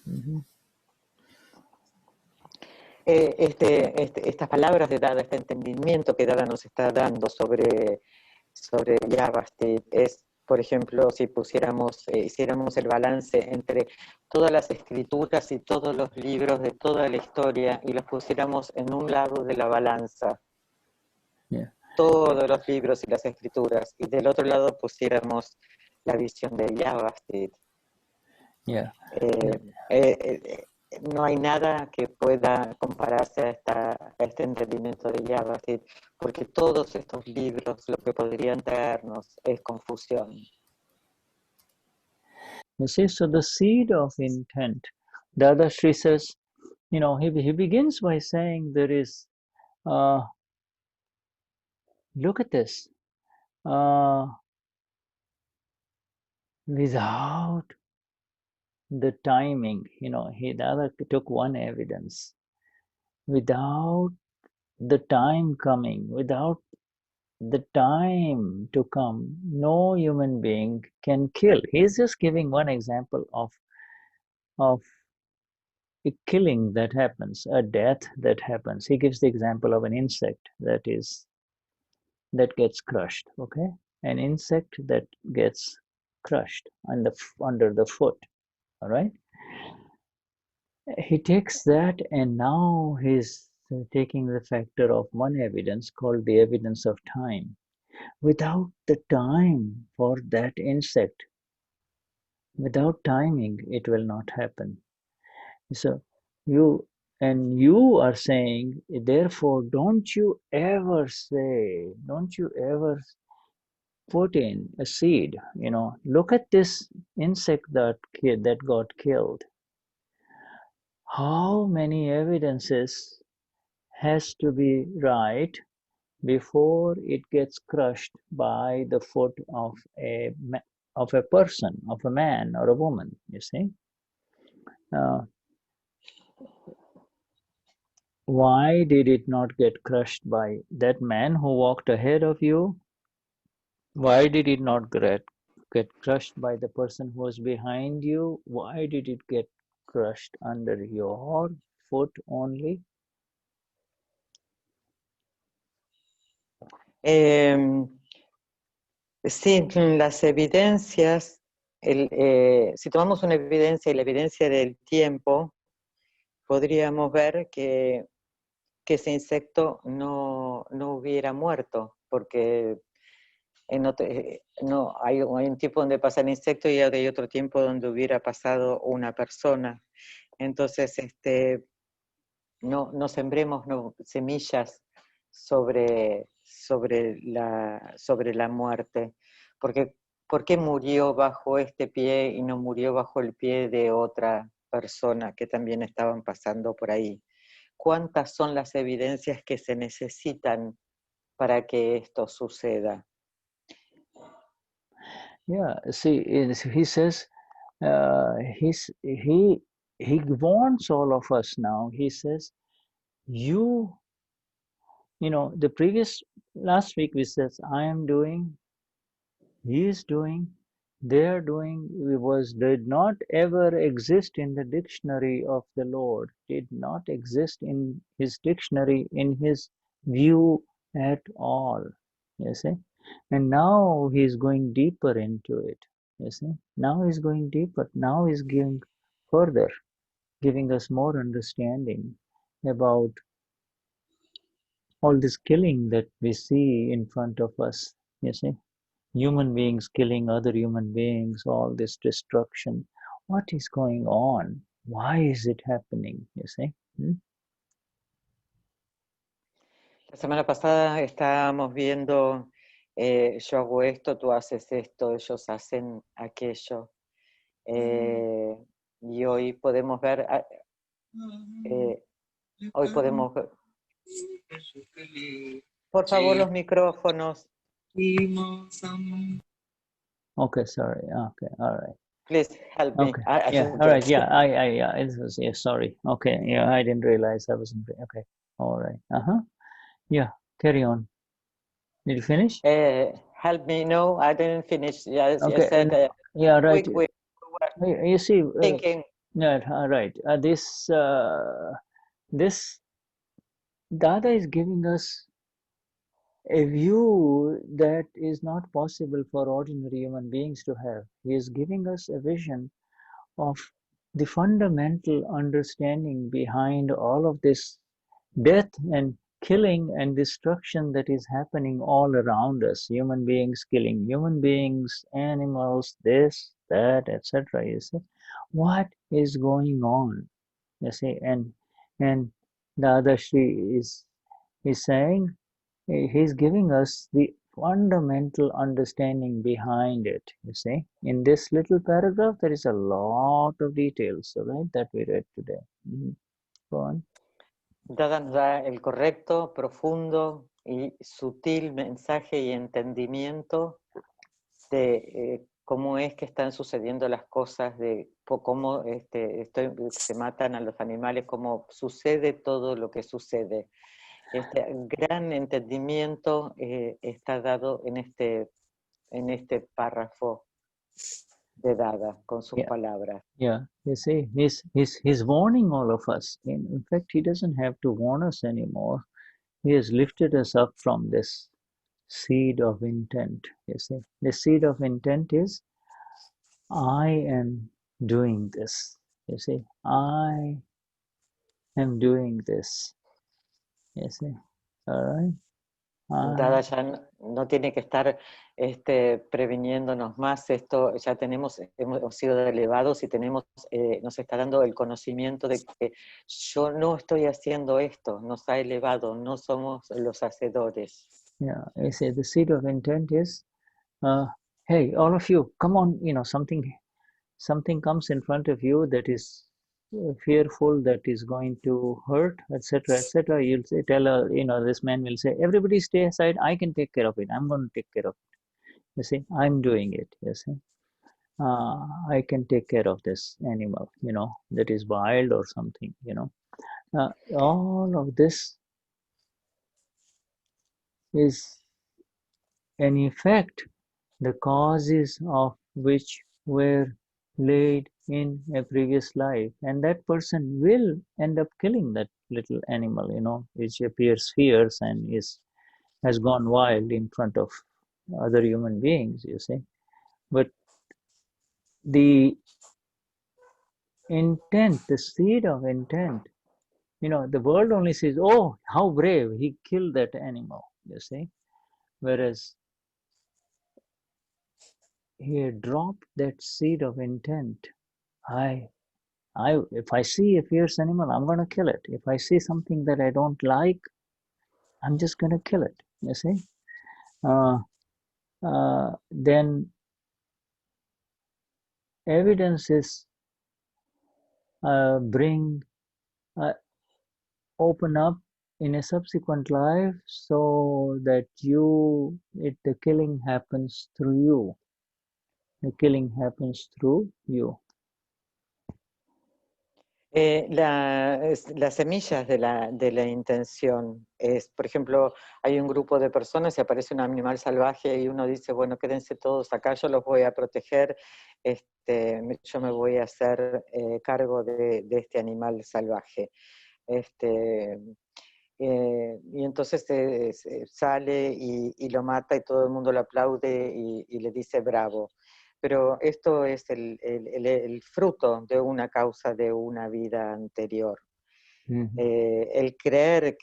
Estas palabras de Dada, este entendimiento que Dada nos está dando sobre Vyavasthit es, por ejemplo, si hiciéramos el balance entre todas las escrituras y todos los libros de toda la historia y los pusiéramos en un lado de la balanza. Yeah. Todos los libros y las escrituras, y del otro lado pusiéramos la visión de Vyavasthit. Yeah. No hay nada que pueda compararse a este entendimiento de Vyavasthit, porque todos estos libros lo que podrían traernos es confusión. You see, so the seed of intent, Dadashri says, he begins by saying there is, look at this, without the timing, Dada took one evidence, without the time coming, without the time to come, no human being can kill. He's just giving one example of a killing that happens, a death that happens. He gives the example of an insect that gets crushed, okay? An insect that gets crushed under the foot, all right? He takes that, and now he's taking the factor of one evidence called the evidence of time. Without the time for that insect, without timing, it will not happen. So you are saying, therefore, don't you ever put in a seed, look at this insect that got killed. How many evidences has to be right before it gets crushed by the foot of a person, of a man or a woman, you see? Why did it not get crushed by that man who walked ahead of you? Why did it not get crushed by the person who was behind you? Why did it get crushed under your foot only? Sí, las evidencias, si tomamos una evidencia y la evidencia del tiempo, podríamos ver que ese insecto no hubiera muerto, porque hay un tiempo donde pasa el insecto y hay otro tiempo donde hubiera pasado una persona. Entonces, no sembremos semillas sobre la muerte, porque ¿por qué murió bajo este pie y no murió bajo el pie de otra persona que también estaban pasando por ahí? ¿Cuántas son las evidencias que se necesitan para que esto suceda? Yeah, see, he says, he warns all of us now. He says, last week we said, I am doing, he is doing, they are doing, did not ever exist in the dictionary of the Lord, did not exist in his dictionary, in his view at all, you see? And now he's going deeper into it, you see? Now he's going deeper, now he's giving further, giving us more understanding about all this killing that we see in front of us, you see? Human beings killing other human beings, all this destruction. What is going on? Why is it happening, you see? La semana pasada estábamos viendo, yo hago esto, tú haces esto, ellos hacen aquello. Y hoy podemos ver, por favor, los micrófonos. Okay, sorry. Okay, all right. Please help me. Okay. Yeah. All right. Yeah. It was. Yeah. Sorry. Okay. Yeah. I didn't realize I wasn't. Okay. All right. Yeah. Carry on. Did you finish? Help me. No, I didn't finish. Yes, okay. I said. Yeah. Right. We you see. thinking. Yeah. Right. This Dada is giving us a view that is not possible for ordinary human beings to have. He is giving us a vision of the fundamental understanding behind all of this death and killing and destruction that is happening all around us. Human beings killing human beings, animals, this, that, etc. You see, what is going on? You see, and Dadashri is saying, he's giving us the fundamental understanding behind it, you see. In this little paragraph, there is a lot of details, right, that we read today. Go on. Dada nos da el correcto, profundo y sutil mensaje y entendimiento de cómo es que están sucediendo las cosas, de cómo se matan a los animales, cómo sucede todo lo que sucede. Este gran entendimiento está dado en este párrafo. de Dada con sus Yeah. palabras. Yeah, you see, he's warning all of us. In fact, he doesn't have to warn us anymore. He has lifted us up from this seed of intent. You see, the seed of intent is I am doing this. You see, I am doing this. You see, all right. Dada ya no tiene que estar previniéndonos más, esto ya hemos sido elevados y nos está dando el conocimiento de que yo no estoy haciendo esto, nos ha elevado, no somos los hacedores. Yeah, you see, the seed of intent is, hey, all of you, come on, something comes in front of you that is fearful, that is going to hurt, etc., etc. You'll say, this man will say, everybody stay aside, I can take care of it, I'm going to take care of it. You see, I'm doing it, you see. I can take care of this animal, that is wild or something, all of this is an effect, the causes of which were laid in a previous life, and that person will end up killing that little animal, which appears fierce and has gone wild in front of other human beings, you see. But the intent, the seed of intent, the world only says, oh, how brave, he killed that animal, you see. Whereas he had dropped that seed of intent. If I see a fierce animal, I'm going to kill it. If I see something that I don't like, I'm just going to kill it, you see. Then evidences open up in a subsequent life so that the killing happens through you. The killing happens through you. Las semillas de la intención es, por ejemplo, hay un grupo de personas y aparece un animal salvaje y uno dice, bueno, quédense todos acá, yo los voy a proteger, yo me voy a hacer cargo de este animal salvaje. Y entonces sale y lo mata y todo el mundo lo aplaude y le dice bravo. Pero esto es el fruto de una causa de una vida anterior. El creer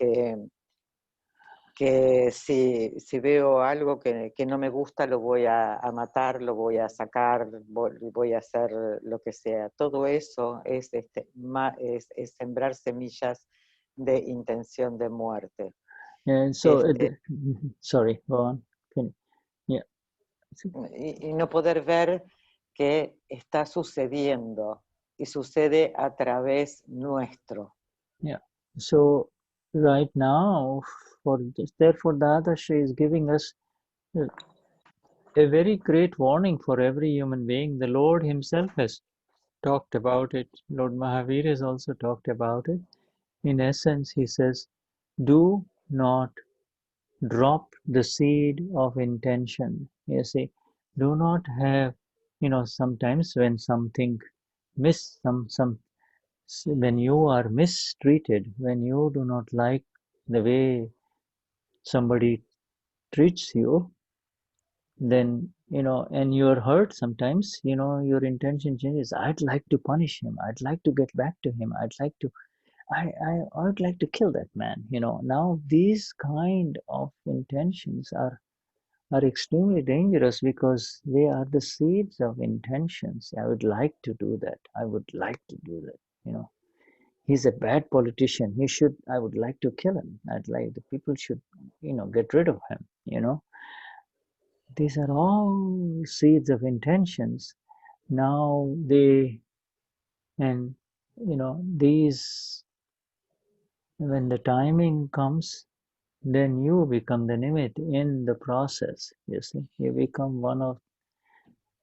que si veo algo que no me gusta, lo voy a matar, lo voy a sacar, voy a hacer lo que sea. Todo eso es sembrar semillas de intención de muerte. And so, sorry, go on. Yeah. Y no poder ver que está sucediendo y sucede a través nuestro. Yeah. So right now, therefore, Dadashri is giving us a very great warning for every human being. The Lord Himself has talked about it. Lord Mahavir has also talked about it. In essence, He says, do not drop the seed of intention. You see, do not have, sometimes when something when you are mistreated, when you do not like the way somebody treats you, then, and you're hurt sometimes, your intention changes. I'd like to punish him. I'd like to get back to him. I'd like to kill that man. Now these kind of intentions are extremely dangerous because they are the seeds of intentions. I would like to do that. I would like to do that. He's a bad politician. I would like to kill him. The people should, get rid of him. These are all seeds of intentions. Now these, when the timing comes, then you become the nimit in the process. You see, you become one of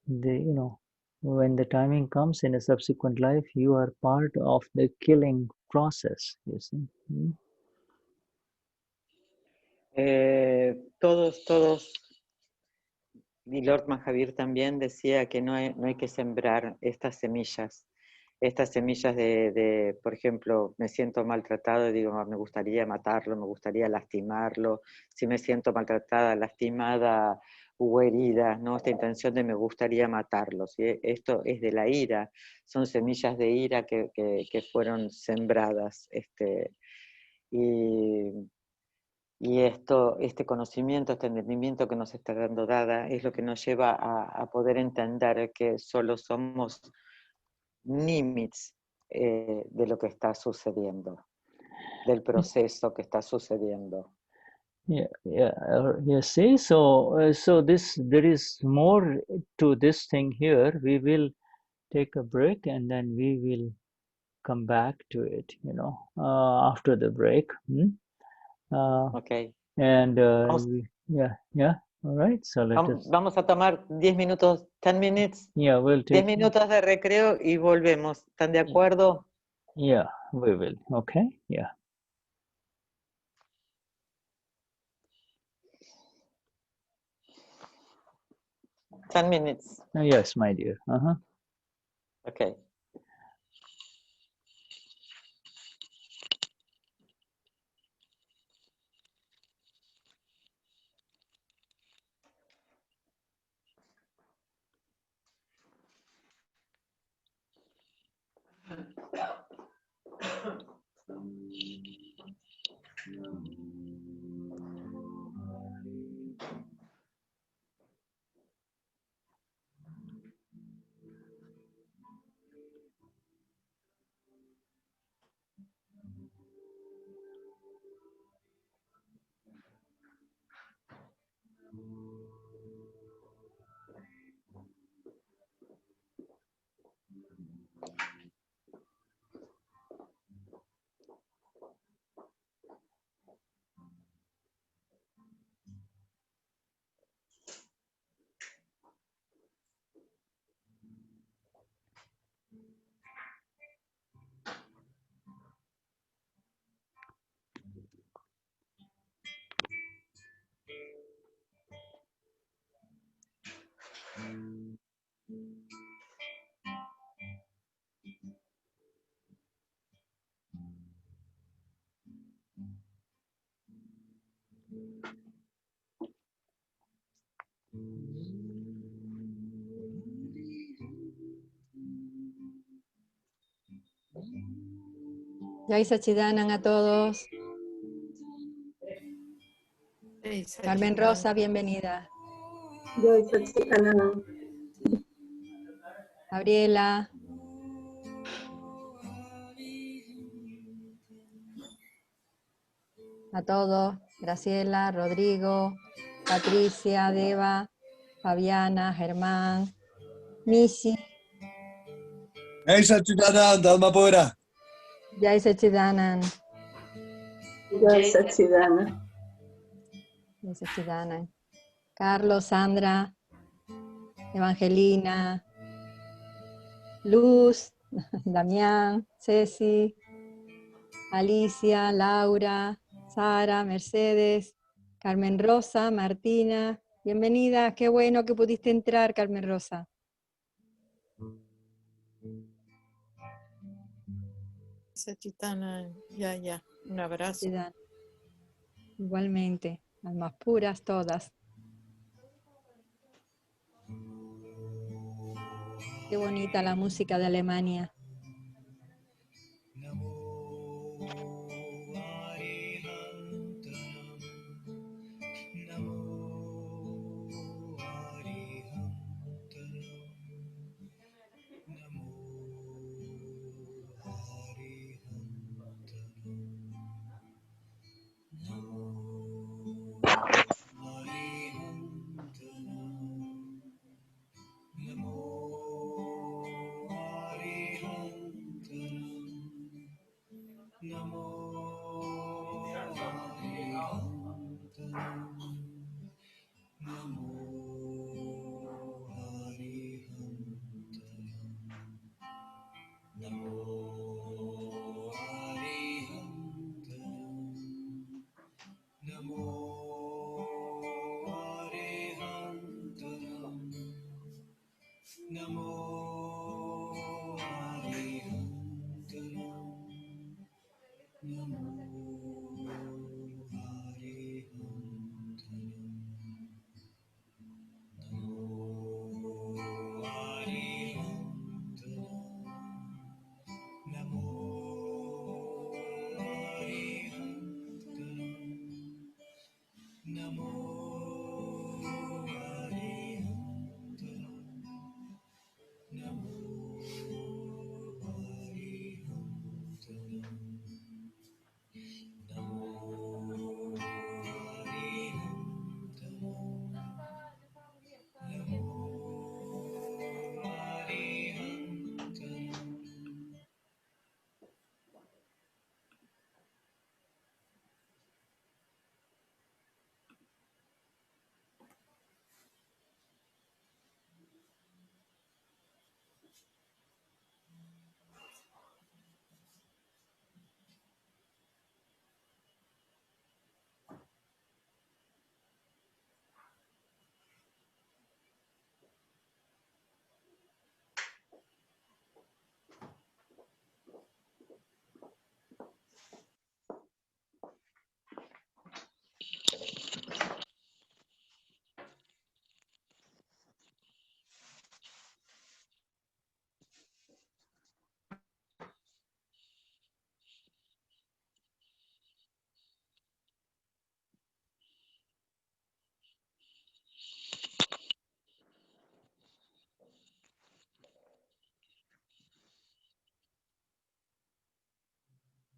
the, when the timing comes in a subsequent life, you are part of the killing process. You see. Todos y Lord Mahavir también decía que no hay que sembrar estas semillas por ejemplo, me siento maltratado y digo, me gustaría matarlo, me gustaría lastimarlo, si me siento maltratada, lastimada o herida, ¿no? Esta intención de me gustaría matarlo, ¿sí? Esto es de la ira, son semillas de ira que fueron sembradas, y este conocimiento, este entendimiento que nos está dando Dada es lo que nos lleva a poder entender que solo somos límites de lo que está sucediendo, del proceso que está sucediendo. Yes. See, so there is more to this thing here. We will take a break and then we will come back to it, after the break. Okay. And all right, so vamos a tomar 10 minutos, 10 minutes. Yeah, we'll 10 take minutos de recreo y volvemos. ¿Están de acuerdo? Yeah, we will. Okay, yeah. 10 minutes. Yes, my dear. Okay. Jai Sachidanan a todos. Carmen Rosa, bienvenida. Jai Sachidanan. Gabriela. A todos. Graciela, Rodrigo, Patricia, Deva, Fabiana, Germán, Missy. Jai Sachidanan, Dhamma Pura. Jai Sachidanan. Jai Sachidanan. Jai Sachidanan. Carlos, Sandra, Evangelina, Luz, Damián, Ceci, Alicia, Laura, Sara, Mercedes, Carmen Rosa, Martina. Bienvenida, qué bueno que pudiste entrar, Carmen Rosa. Sachitana, ya, un abrazo. Igualmente, almas puras todas. Qué bonita la música de Alemania.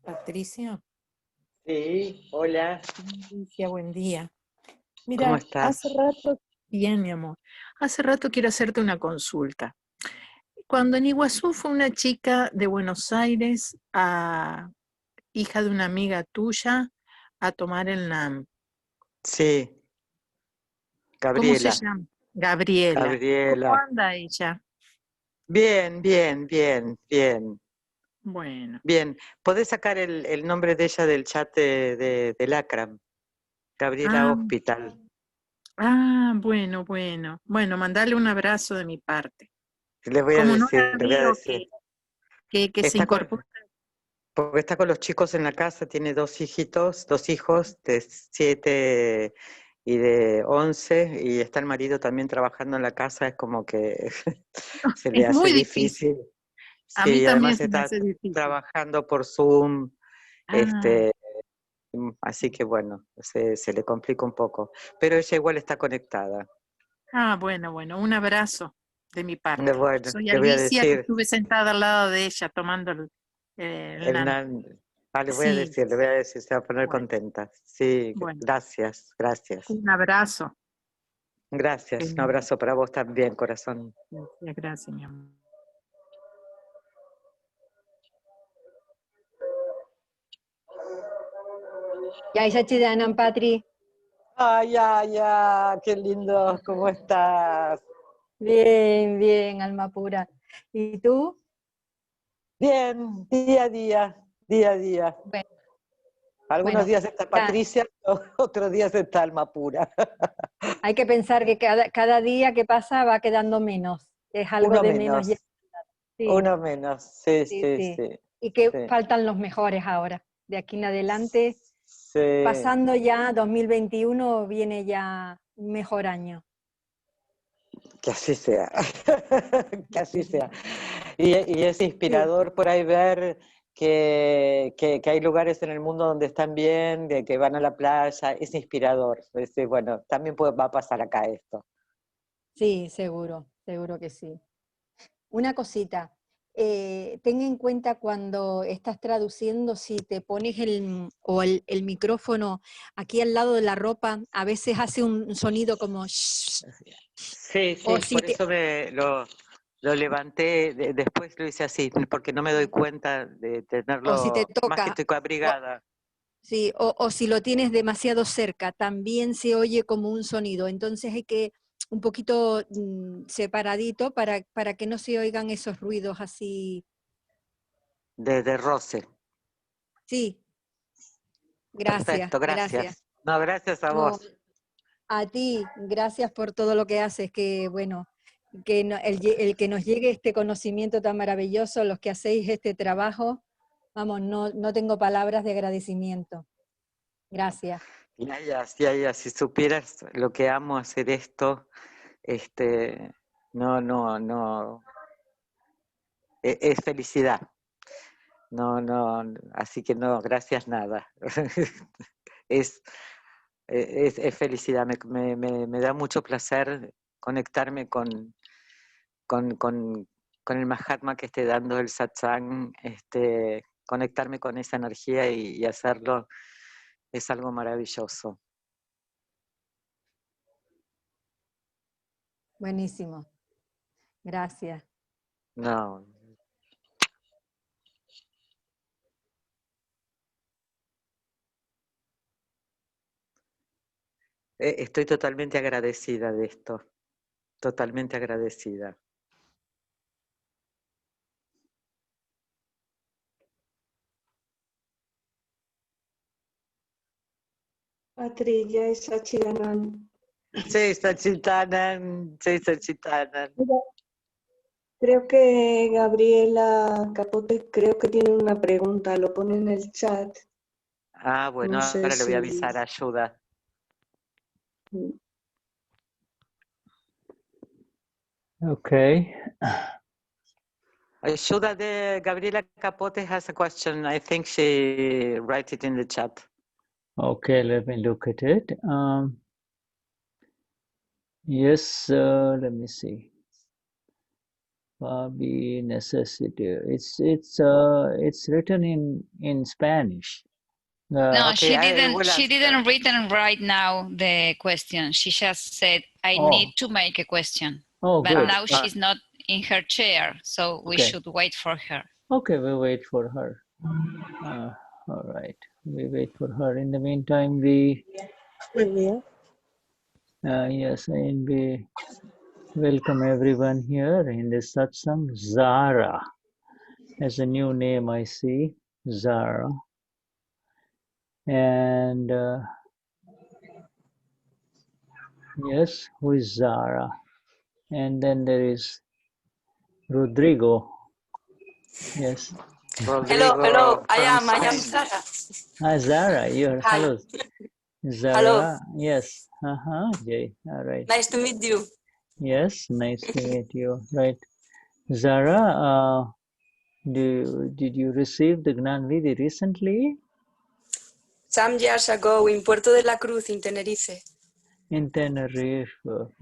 Patricia. Sí, hola. Patricia, buen día. ¿Cómo Mira, estás? hace rato, bien, mi amor, hace rato quiero hacerte una consulta. Cuando en Iguazú fue una chica de Buenos Aires, hija de una amiga tuya, a tomar el NAM. Sí, ¿Cómo se Gabriela. llama? Gabriela. ¿Cómo Gabriela. anda ella? Bien, bien, bien, bien. Bueno. Bien, ¿podés sacar el nombre de ella del chat del Akram? Gabriela Ah, Hospital. bueno, bueno. Bueno, mandale un abrazo de mi parte. Le voy a Como no decir, la le voy a veo decir. que se incorpora. Porque está con los chicos en la casa, tiene dos hijos de 7 y de 11, y está el marido también trabajando en la casa, es como que se le Es hace muy difícil. difícil. A mí Sí, también además se me está hace difícil. trabajando por Zoom, Ah, así que bueno, se le complica un poco. Pero ella igual está conectada. bueno, un abrazo de mi parte. Bueno, Soy le voy a Alicia, que decir, estuve sentada al lado de ella tomando el NAN. le voy a Sí, decir, se va a poner bueno, contenta. Sí, bueno. gracias. Un abrazo. Gracias, un abrazo para vos también, corazón. Gracias, mi amor. Ya, Sachidanam, Patri. Ay, qué lindo, ¿cómo estás? Bien, bien, alma pura. ¿Y tú? Bien, día a día. Bueno, Algunos días está ya, Patricia, otros días está Alma Pura. hay que pensar que cada día que pasa va quedando menos. Es algo Uno de menos ya. menos, Sí, uno menos, sí, sí, sí, sí. sí. Y que Sí, faltan los mejores ahora. De aquí en adelante, sí. pasando ya 2021, viene ya un mejor año. Que así sea, que así sea. Y es inspirador Sí. por ahí ver que hay lugares en el mundo donde están bien, de que van a la playa, es inspirador. Es decir, bueno, también va a pasar acá esto. Sí, seguro que sí. Una cosita, ten en cuenta cuando estás traduciendo, si te pones el micrófono aquí al lado de la ropa, a veces hace un sonido como shh, Sí, o si por te, eso lo levanté, después lo hice así, porque no me doy cuenta de o si te tenerlo, más que toca, estoy o, abrigada. sí, o si lo tienes demasiado cerca, también se oye como un sonido. Entonces hay que un poquito separadito para que no se oigan esos ruidos así. De roce. Sí, gracias, Perfecto, gracias. gracias. No, gracias a No, vos. a ti, gracias por todo lo que haces, que bueno, que el que nos llegue este conocimiento tan maravilloso, los que hacéis este trabajo, vamos, no tengo palabras de agradecimiento. Gracias. Ya, si supieras lo que amo hacer esto, no, es felicidad. No, así que no, gracias nada. es felicidad, me da mucho placer conectarme con el Mahatma que esté dando el satsang, conectarme con esa energía y hacerlo es algo maravilloso. Buenísimo. Gracias. No. Estoy totalmente agradecida de esto, totalmente agradecida. Patricia y Sachidanan. Sí, Sachidanan. Creo que Gabriela Capote tiene una pregunta, lo pone en el chat. Ah, bueno, No sé ahora le voy a si... avisar a Shuddha. Okay. Shuddha, Gabriela Capote has a question. I think she wrote it in the chat. Okay, let me look at it. Yes, let me see. Fabi necessity. It's written in Spanish. No, Okay, she didn't written right now the question. She just said, I need to make a question. Oh, but good. now she's not in her chair, so we should wait for her. Okay, we'll wait for her. All right, we wait for her. In the meantime, we yes, and we welcome everyone here in this satsang. Zara as a new name, I see. Zara. And yes, who is Zara? And then there is Rodrigo. Yes. Rodrigo, hello. I am Zara. Hi, Zara. You're Hi. hello. Zara. Hello. Yes. Jay. All right. Nice to meet you. Yes, nice to meet you. Right. Zara, did you receive the Gnani recently? Some years ago in Puerto de la Cruz in Tenerife. In Tenerife.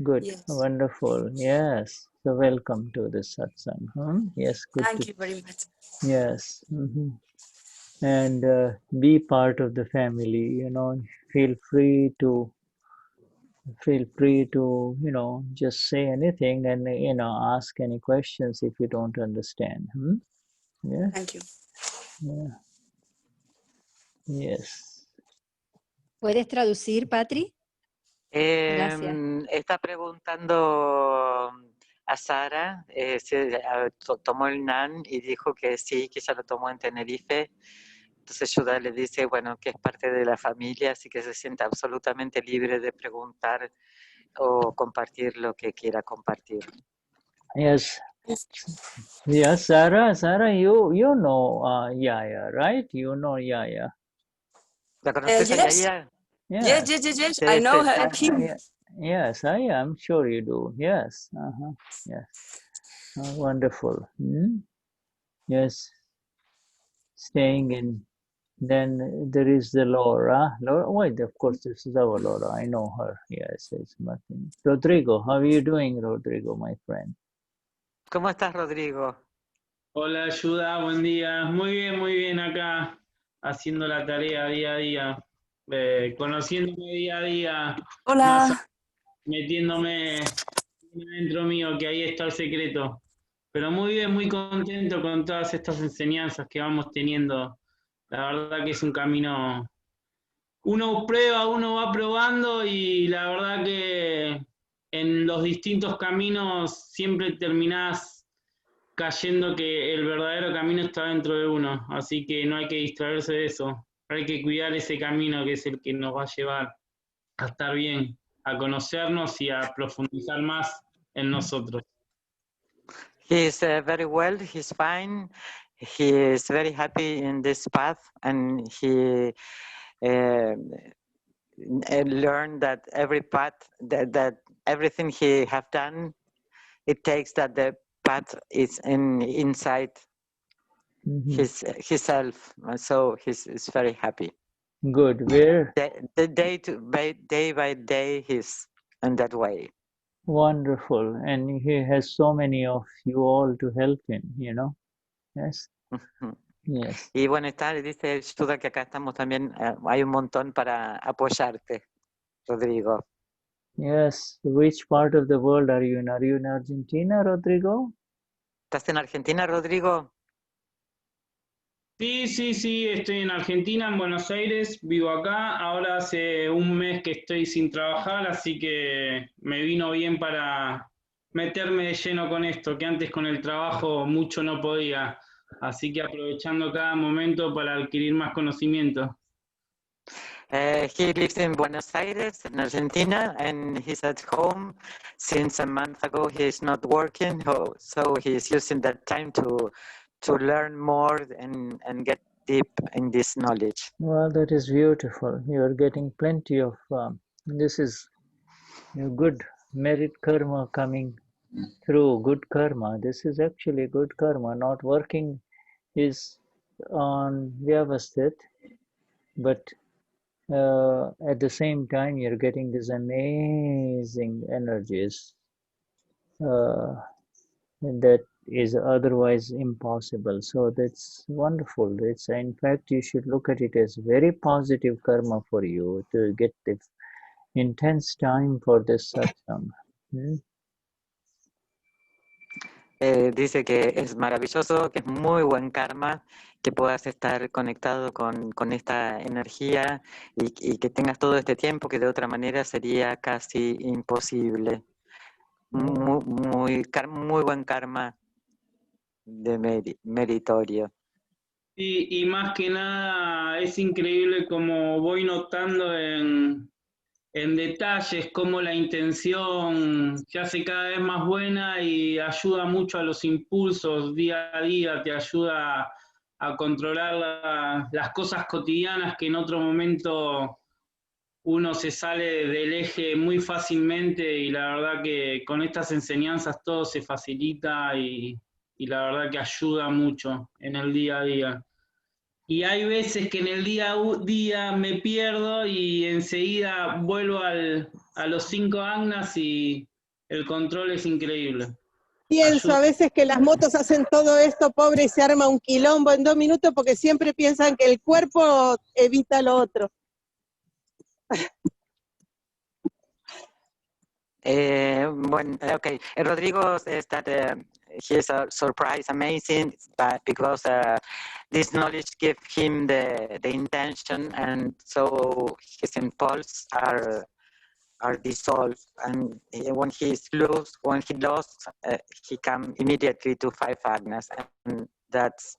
Good. Yes. Wonderful. Yes. So welcome to the satsang. Yes. Good. Thank you very much. Yes. And be part of the family. Feel free to just say anything and ask any questions if you don't understand. Yeah. Thank you. Yeah. Yes. ¿Puedes traducir, Patri? Gracias. Está preguntando a Sara si tomó el NAN y dijo que sí, que ya lo tomó en Tenerife. Entonces Shuddha le dice, bueno, que es parte de la familia, así que se siente absolutamente libre de preguntar o compartir lo que quiera compartir. Yes. Yes, Sarah, you know Yaya, right? You know Yaya. ¿La conoces a Yaya? Yes. I know him. Yes, I am sure you do. Yes. Yes. Wonderful. Yes. Staying in. Then there is the Laura. Wait, of course, this is our Laura. I know her. Yes, it's Martin. Rodrigo, how are you doing, Rodrigo, my friend? ¿Cómo estás, Rodrigo? Hola, Shuddha, buen día. Muy bien acá, haciendo la tarea día a día, conociéndome día a día. Hola. Metiéndome dentro mío, que ahí está el secreto. Pero muy bien, muy contento con todas estas enseñanzas que vamos teniendo. La verdad que es un camino, uno prueba, uno va probando y la verdad que en los distintos caminos siempre terminás cayendo que el verdadero camino está dentro de uno, así que no hay que distraerse de eso, hay que cuidar ese camino que es el que nos va a llevar a estar bien, a conocernos y a profundizar más en nosotros. He's very well, he's fine. He is very happy in this path, and he learned that every path, that everything he have done, it takes that the path is inside his self. So he's very happy. Good. Where? The day by day, he's in that way. Wonderful. And he has so many of you all to help him, you know? Yes. Yes. Y bueno, dice Shuddha que acá estamos también, hay un montón para apoyarte, Rodrigo. Yes. Which part of the world are you in? Are you in Argentina, Rodrigo? ¿Estás en Argentina, Rodrigo? Sí, estoy en Argentina, en Buenos Aires, vivo acá, ahora hace un mes que estoy sin trabajar, así que me vino bien para meterme de lleno con esto, que antes con el trabajo mucho no podía, así que aprovechando cada momento para adquirir más conocimiento. He lives in Buenos Aires, in Argentina, and he's at home since a month ago. He's not working, so he's using that time to learn more and get deep in this knowledge. Well, that is beautiful. You are getting plenty of, this is good merit karma coming through, good karma. This is actually good karma. Not working is on Vyavasthit, but at the same time you're getting these amazing energies that is otherwise impossible. So that's wonderful. It's, in fact, you should look at it as very positive karma for you to get the intense time for this satsang. Dice que es maravilloso, que es muy buen karma, que puedas estar conectado con esta energía y que tengas todo este tiempo que de otra manera sería casi imposible. Muy buen karma de meritorio. Y más que nada es increíble como voy notando en detalles cómo la intención se hace cada vez más buena y ayuda mucho a los impulsos día a día, te ayuda a controlar las cosas cotidianas que en otro momento uno se sale del eje muy fácilmente, y la verdad que con estas enseñanzas todo se facilita y la verdad que ayuda mucho en el día a día. Y hay veces que en el día a día me pierdo y enseguida vuelvo a los 5 agnas y el control es increíble. Pienso a veces que las motos hacen todo esto, pobre, y se arma un quilombo en 2 minutos porque siempre piensan que el cuerpo evita lo otro. Okay. Rodrigo says that he is surprised, amazing, but because this knowledge gives him the intention, and so his impulse are dissolved. And when he lost, he come immediately to 5 agnas, and that's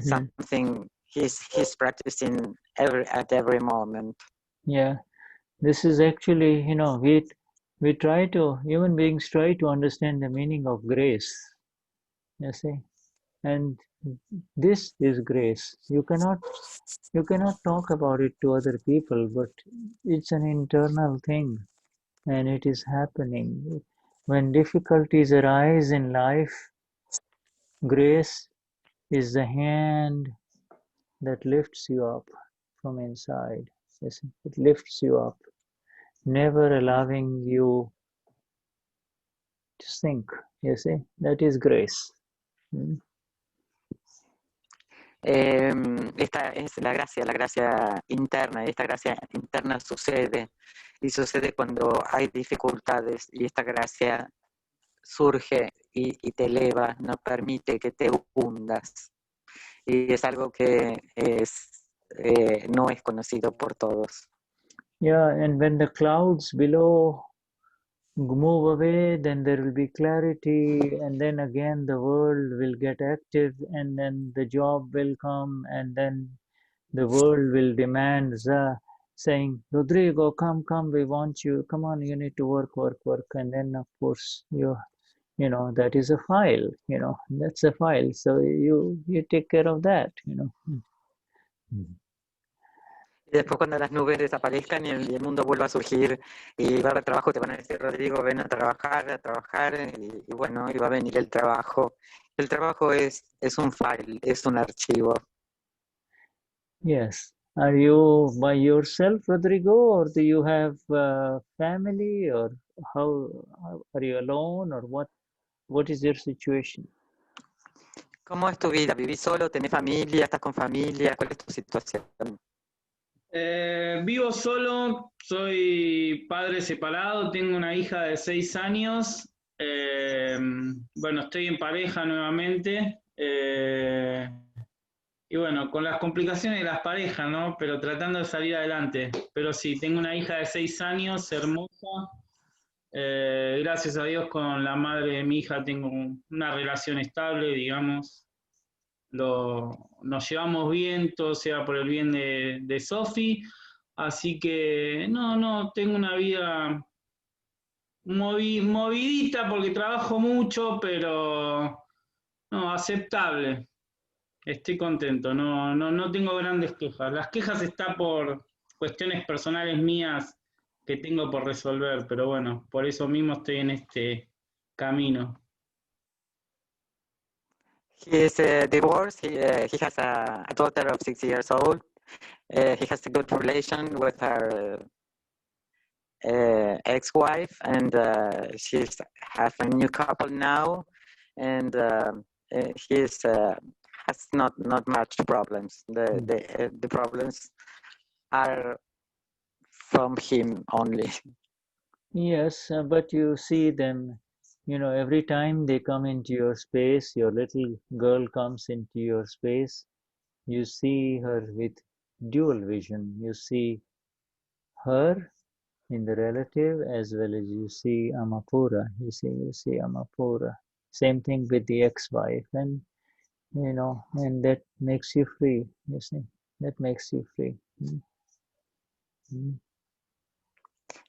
something he's practicing at every moment. Yeah, this is actually, you know, we try to, human beings try to understand the meaning of grace, you see, and this is grace. You cannot talk about it to other people, but it's an internal thing, and it is happening. When difficulties arise in life, grace is the hand that lifts you up from inside. Yes, it lifts you up, never allowing you to sink. You see, that is grace. Esta es la gracia interna, y esta gracia interna sucede cuando hay dificultades, y esta gracia surge y te eleva, no permite que te hundas, y es algo que no es conocido por todos. Yeah, and when the clouds below move away, then there will be clarity, and then again the world will get active, and then the job will come, and then the world will demand saying, Rodrigo, come, we want you, come on, you need to work, and then of course you know, that is a file, you know, that's a file. So you take care of that, you know. Y después cuando las nubes desaparezcan y el mundo vuelva a surgir y va a haber trabajo, te van a decir, Rodrigo, ven a trabajar, y bueno, y va a venir el trabajo. El trabajo es un file, es un archivo. Yes. Are you by yourself, Rodrigo, or do you have family, or how are you alone, or what is your situation? ¿Cómo es tu vida? ¿Vivís solo? ¿Tenés familia? ¿Estás con familia? ¿Cuál es tu situación? Vivo solo, soy padre separado, tengo una hija de 6 años. Bueno, estoy en pareja nuevamente. Y bueno, con las complicaciones de las parejas, ¿no? Pero tratando de salir adelante. Pero sí, tengo una hija de 6 años, hermosa. Gracias a Dios con la madre de mi hija tengo una relación estable, digamos. Nos llevamos bien, todo sea por el bien de Sofi. Así que no, tengo una vida movidita porque trabajo mucho, pero no, aceptable. Estoy contento, no tengo grandes quejas. Las quejas están por cuestiones personales mías que tengo por resolver, pero bueno, por eso mismo estoy en este camino. He is divorced. He has a daughter of 6 years old. He has a good relation with her ex-wife, and she's have a new couple now, and he's has not much problems. The problems are from him only. Yes, but you see them, you know, every time they come into your space, your little girl comes into your space, you see her with dual vision. You see her in the relative as well as you see Amapura. You see Amapura. Same thing with the ex-wife, and you know, and that makes you free. You see, that makes you free.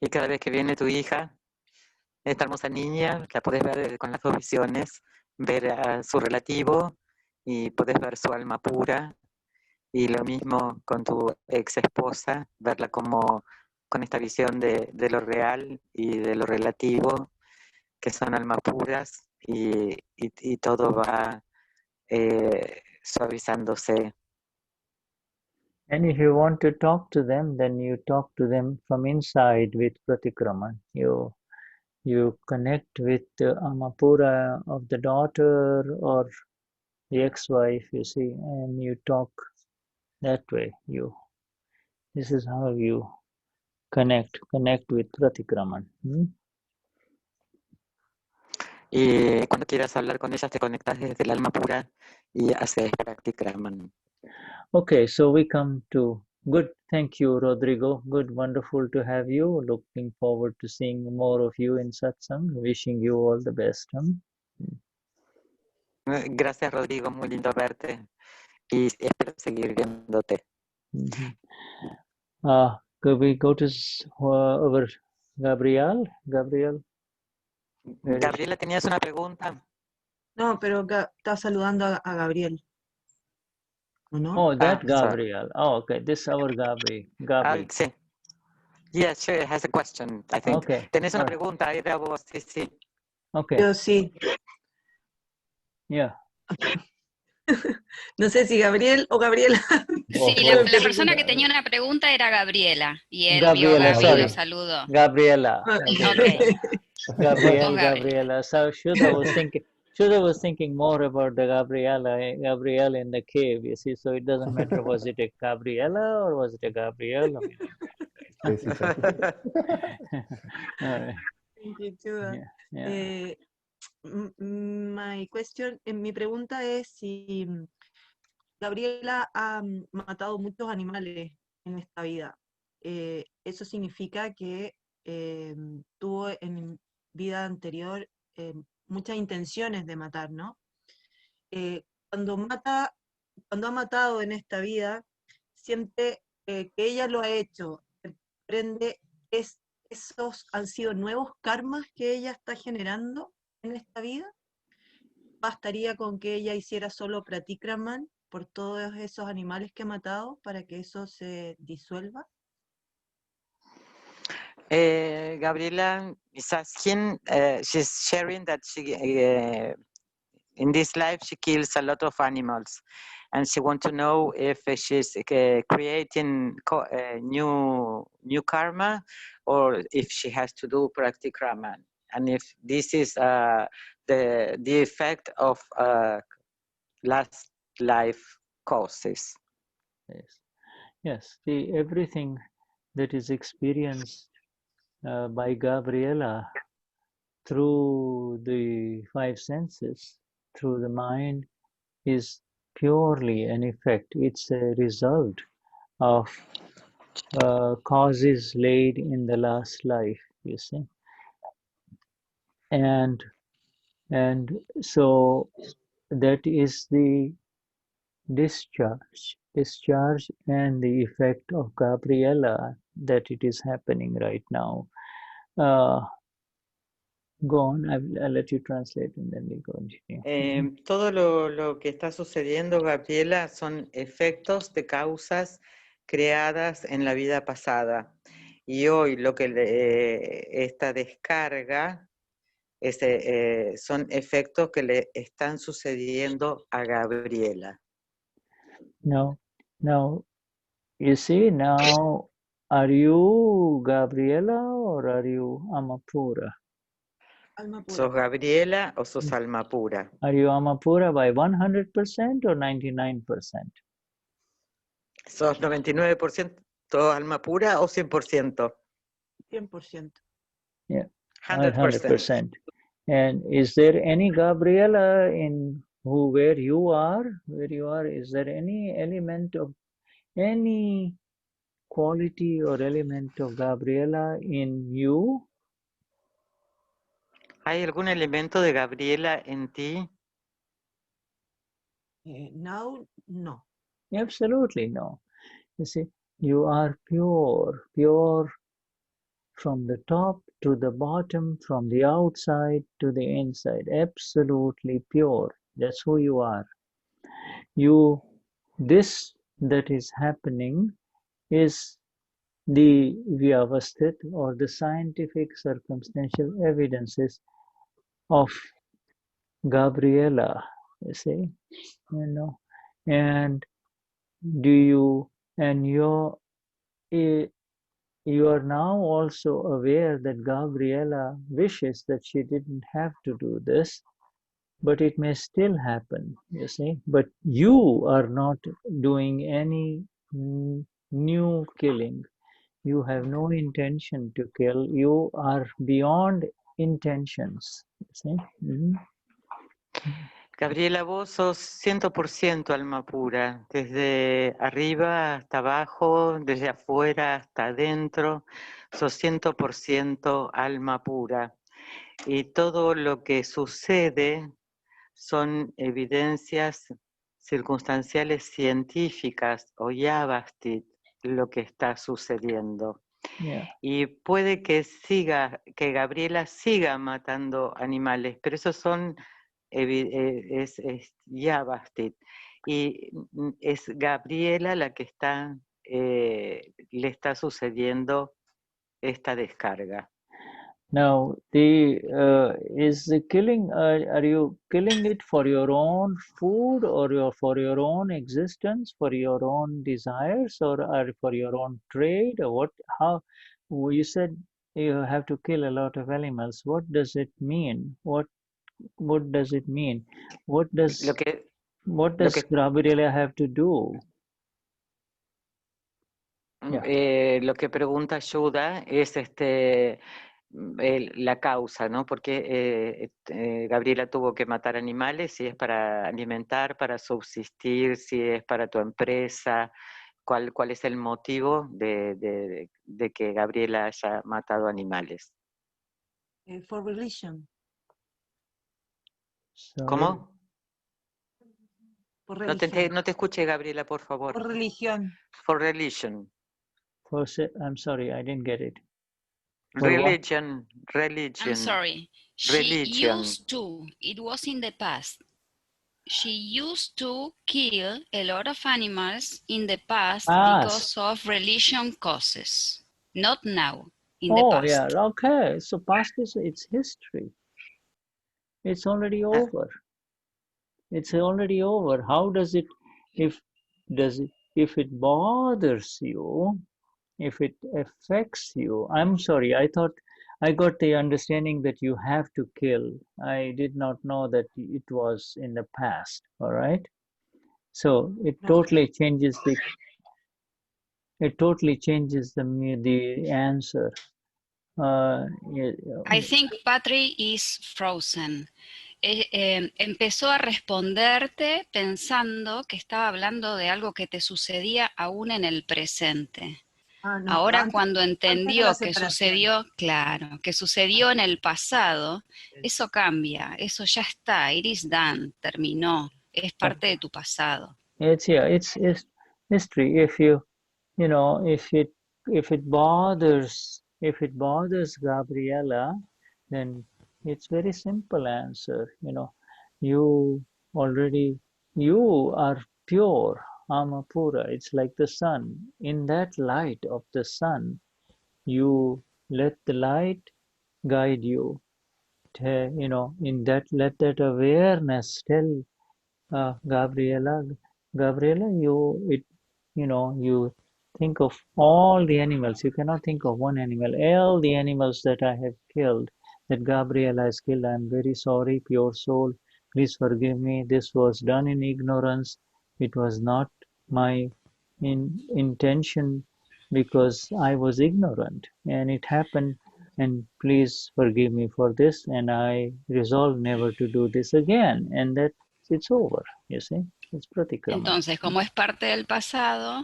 Y cada vez que viene tu hija, esta hermosa niña, la puedes ver con las dos visiones, ver a su relativo y puedes ver su alma pura. Y lo mismo con tu ex esposa, verla como con esta visión de lo real y de lo relativo, que son almas puras, y todo va suavizándose. And if you want to talk to them, then you talk to them from inside with Pratikraman. You connect with the Amapura of the daughter or the ex-wife, you see, and you talk that way. This is how you connect with Pratikraman. Y cuando quieras hablar con ellas, te conectas desde el alma pura y haces Pratikraman. Okay, so we come to good. Thank you, Rodrigo. Good, wonderful to have you. Looking forward to seeing more of you in satsang. Wishing you all the best. Gracias, Rodrigo. Muy lindo verte y espero seguir viéndote. Could we go to our Gabriel? Gabriela, ¿tenías una pregunta? No, pero está saludando a Gabriel. ¿O no? Oh, that Gabriel. Oh, okay. This is our Gabri. Sí. Yes, she has a question, I think. Okay. ¿Tenés una pregunta? Era vos, sí. Okay. Yo sí. Yeah. No sé si Gabriel o Gabriela. Sí, la persona que tenía una pregunta era Gabriela, y él vio Gabriela, Gaby y sorry. lo saludó. Gabriela. Okay. Gabriela. So Shuddha was thinking more about the Gabriela in the cave, you see, so it doesn't matter was it a Gabriela or was it a Gabriel? Thank you, Shuddha. Yeah. My question, mi pregunta es si Gabriela ha matado muchos animales en esta vida. Eso significa que tuvo en vida anterior muchas intenciones de matar, ¿no? Cuando ha matado en esta vida, siente que ella lo ha hecho, aprende, esos han sido nuevos karmas que ella está generando en esta vida? ¿Bastaría con que ella hiciera solo pratikraman por todos esos animales que ha matado para que eso se disuelva? Gabriela is asking, she's sharing that she, in this life she kills a lot of animals, and she wants to know if she's creating new karma, or if she has to do pratikraman, and if this is the effect of last life causes. Yes, yes. Everything that is experienced by Gabriela through the five senses, through the mind, is purely an effect. It's a result of causes laid in the last life, you see. And so that is the discharge and the effect of Gabriela, that it is happening right now. Go on, I'll let you translate and then we continue. Todo lo que está sucediendo, Gabriela, son efectos de causas creadas en la vida pasada. Y hoy lo que esta descarga son efectos que le están sucediendo a Gabriela. Now, you see, now, are you Gabriela or are you Amapura? Alma pura. ¿Sos Gabriela o sos alma pura? Are you Amapura by 100% or 99%? ¿Sos 99% alma pura o 100%? 100%. Yeah, 100%. And is there any Gabriela in where you are? Is there any element of any quality or element of Gabriela in you? ¿Hay algún elemento de Gabriela en ti? Now, no. Absolutely no. You see, you are pure from the top to the bottom, from the outside to the inside, absolutely pure. That's who you are. This that is happening is the Vyavasthit, or the scientific circumstantial evidences of Gabriela, you see, and you are now also aware that Gabriela wishes that she didn't have to do this, but it may still happen, you see. But you are not doing any new killing. You have no intention to kill. You are beyond intentions, you see. Gabriela, vos sos 100% alma pura, desde arriba hasta abajo, desde afuera hasta adentro, sos 100% alma pura. Y todo lo que sucede son evidencias circunstanciales científicas o Vyavasthit, lo que está sucediendo. Yeah. Y puede que Gabriela siga matando animales, pero esos son es Vyavasthit. Y es Gabriela la que le está sucediendo esta descarga. Now, is the killing, are you killing it for your own food, or for your own existence, for your own desires, or for your own trade, or what? How? You said you have to kill a lot of animals. What does it mean? What does it mean? What does Gabriela have to do? Yeah. Lo que pregunta Shuddha es la causa, ¿no? Porque Gabriela tuvo que matar animales, si es para alimentar, para subsistir, si es para tu empresa, cuál es el motivo de que Gabriela haya matado animales. For religion. Sorry. ¿Cómo? Por religión. No te escuché, Gabriela, por favor. Por religión. For religion. I'm sorry, I didn't get it. Religion, I'm religion, sorry. She religion. used to, it was in the past. She used to kill a lot of animals in the past because of religion causes. Not now, in the Oh, past. yeah, okay. So past is it's history. It's already over. It's already over. How does it, if it bothers you, if it affects you? I'm sorry, I thought I got the understanding that you have to kill. I did not know that it was in the past. All right. So it totally changes the answer. I think Patri is frozen. Empezó a responderte pensando que estaba hablando de algo que te sucedía aún en el presente. No, Ahora cuando antes de la entendió que separación. sucedió, claro, que sucedió en el pasado, eso cambia, eso ya está, it is done, terminó, es parte de tu pasado. It's history. If it bothers Gabriela, then it's very simple answer. You are pure, Amapura. It's like the sun. In that light of the sun, you let the light guide you. In that, let that awareness tell Gabriela, you think of all the animals. You cannot think of one animal. All the animals that I have killed, that Gabriela has killed, I am very sorry, pure soul. Please forgive me. This was done in ignorance. It was not my intention because I was ignorant and it happened. And please forgive me for this. And I resolve never to do this again. And that it's over, you see. It's pratikrama. Entonces, como es parte del pasado,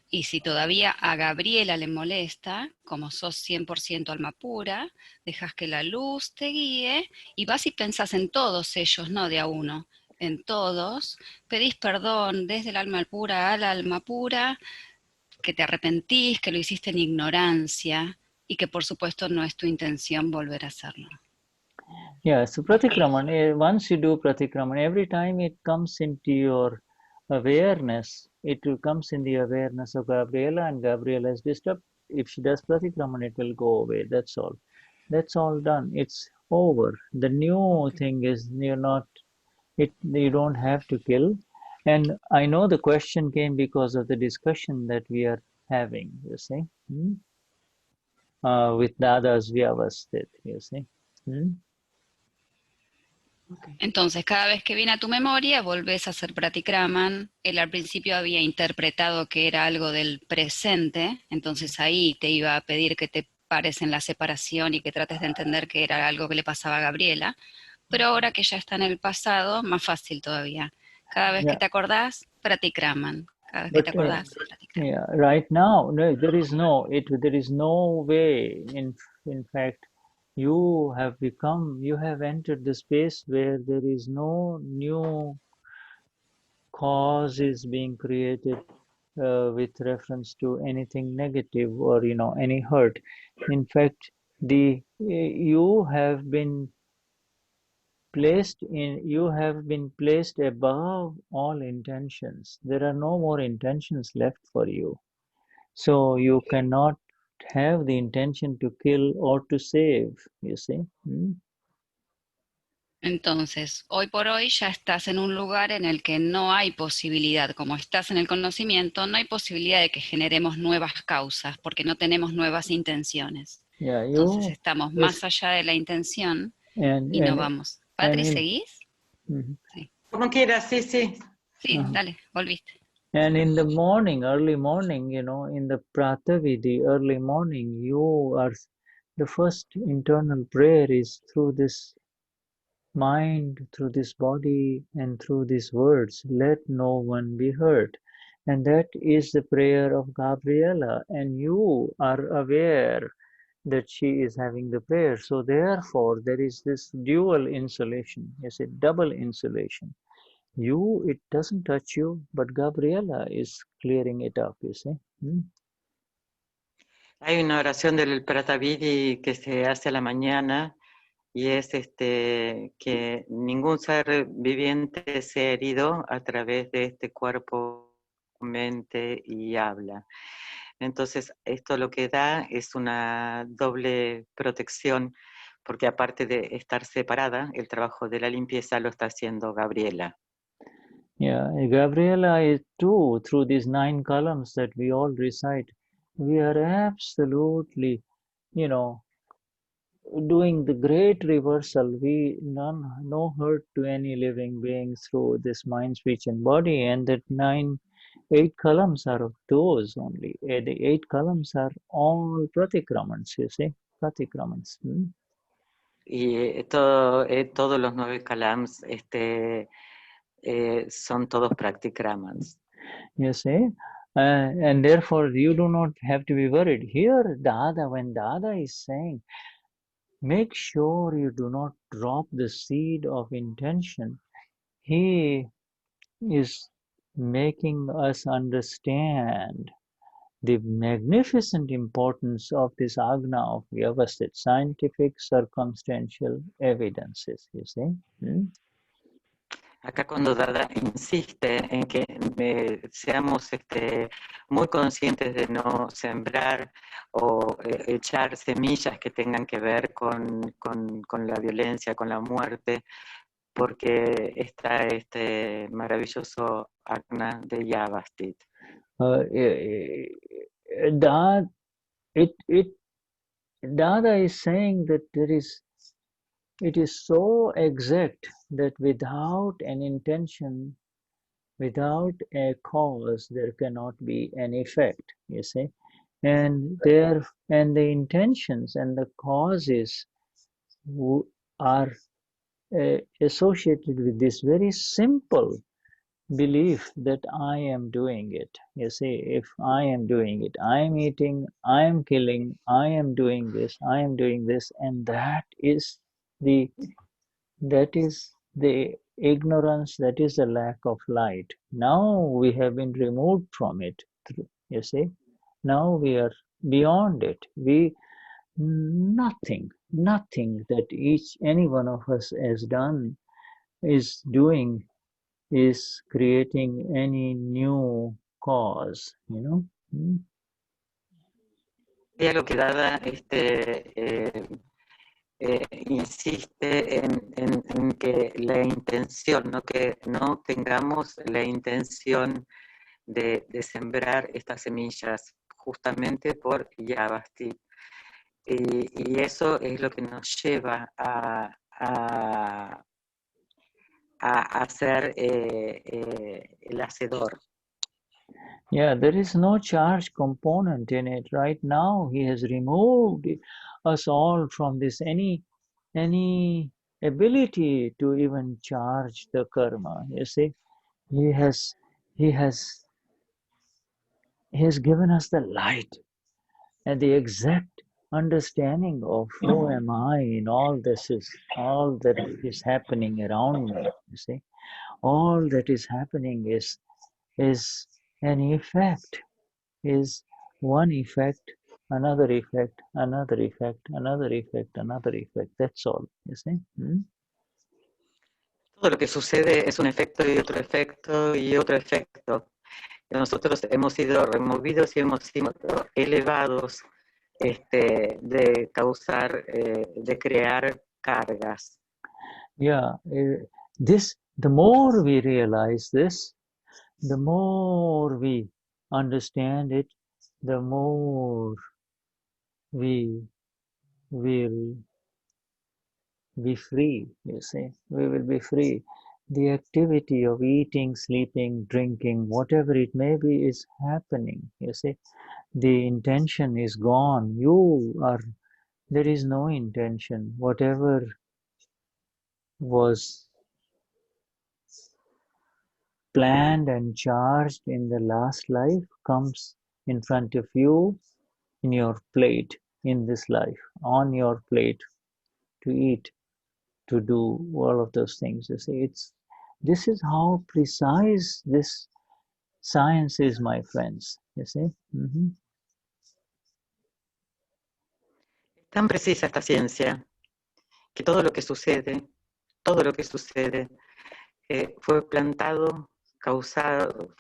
y si todavía a Gabriela le molesta, como sos 100% alma pura, dejas que la luz te guíe y vas y pensás en todos ellos, no de a uno, en todos, pedís perdón desde el alma pura a la alma pura, que te arrepentís, que lo hiciste en ignorancia y que por supuesto no es tu intención volver a hacerlo. Yeah, so pratikraman, once you do pratikraman, every time it comes into your awareness, it comes in the awareness of Gabriela, and Gabriela is disturbed. If she does pratikraman, it will go away. That's all. That's all done. It's over. The new thing is you don't have to kill. And I know the question came because of the discussion that we are having, you see, with Dada's Vyavasthit, you see. Entonces, cada vez que viene a tu memoria, volvés a hacer pratikraman. Él al principio había interpretado que era algo del presente, entonces ahí te iba a pedir que te pares en la separación y que trates de entender que era algo que le pasaba a Gabriela. Pero ahora que ya está en el pasado, más fácil todavía. Cada vez que te acordás, pratikraman. Cada vez que te acordás, pratikraman. Yeah, right now, no, there is no way. In fact, you have entered the space where there is no new cause is being created with reference to anything negative or any hurt. In fact, you have been placed above all intentions. There are no more intentions left for you. So you cannot have the intention to kill or to save, you see. Entonces, hoy por hoy ya estás en un lugar en el que no hay posibilidad, como estás en el conocimiento, no hay posibilidad de que generemos nuevas causas, porque no tenemos nuevas intenciones. Entonces estamos más allá de la intención y no vamos. Patri, ¿seguís? Sí. Como quieras, sí. Sí, dale, volviste. And in the morning, early morning, in the Pratavidi, early morning, the first internal prayer is through this mind, through this body, and through these words, let no one be hurt. And that is the prayer of Gabriela, and you are aware that she is having the prayer. So therefore, there is this dual insulation, double insulation. It doesn't touch you, but Gabriela is clearing it up, you see. Hay una oración del Pratavidi que se hace a la mañana y es que ningún ser viviente sea herido a través de este cuerpo, mente y habla. Entonces, esto lo que da es una doble protección, porque aparte de estar separada, el trabajo de la limpieza lo está haciendo Gabriela. Yeah, Gabriela is too, through these 9 columns that we all recite, we are absolutely, doing the great reversal. We no hurt to any living being through this mind, speech, and body, and that 8 columns are of those only. The 8 columns are all pratikramans, you see, pratikramans. Y todos los 9 kalams son todos praktikramans. You see, and therefore you do not have to be worried. Here, when Dada is saying, make sure you do not drop the seed of intention, he is making us understand the magnificent importance of this agna of Vyavasthit, scientific circumstantial evidences, you see. Acá cuando Dada insiste en que seamos muy conscientes de no sembrar o echar semillas que tengan que ver con la violencia, con la muerte, porque está este maravilloso agna de Vyavasthit. Dada is saying that it is so exact that without an intention, without a cause, there cannot be an effect, you see. And the intentions and the causes are associated with this very simple belief that I am doing it. You see, if I am doing it, I am eating, I am killing, I am doing this, and that is the ignorance, that is the lack of light. Now we have been removed from it, you see. Now we are beyond it. Nothing that any one of us has done is doing is creating any new cause, you know. Hay algo que Dada insiste en que la intención, que no tengamos la intención de sembrar estas semillas justamente por Vyavasthit. Y eso es lo que nos lleva a ser el hacedor. Yeah, there is no charge component in it. Right now, he has removed us all from this any ability to even charge the karma. You see, he has given us the light and the exact understanding of who am I in all that is happening around me. You see, all that is happening is an effect, is one effect, another effect, another effect, another effect, another effect. That's all, you see. Todo lo que sucede es un efecto y otro efecto y otro efecto. Nosotros hemos sido removidos y hemos sido elevados de causar, de crear cargas. Yeah, the more we realize this, the more we understand it, the more we will be free, you see. We will be free. The activity of eating, sleeping, drinking, whatever it may be, is happening, you see. The intention is gone. There is no intention. Whatever was planned and charged in the last life comes in front of you in your plate in this life, on your plate, to eat, to do all of those things. You see, this is how precise this science is, my friends. You see. tan precisa esta ciencia, que todo lo que sucede fue plantado,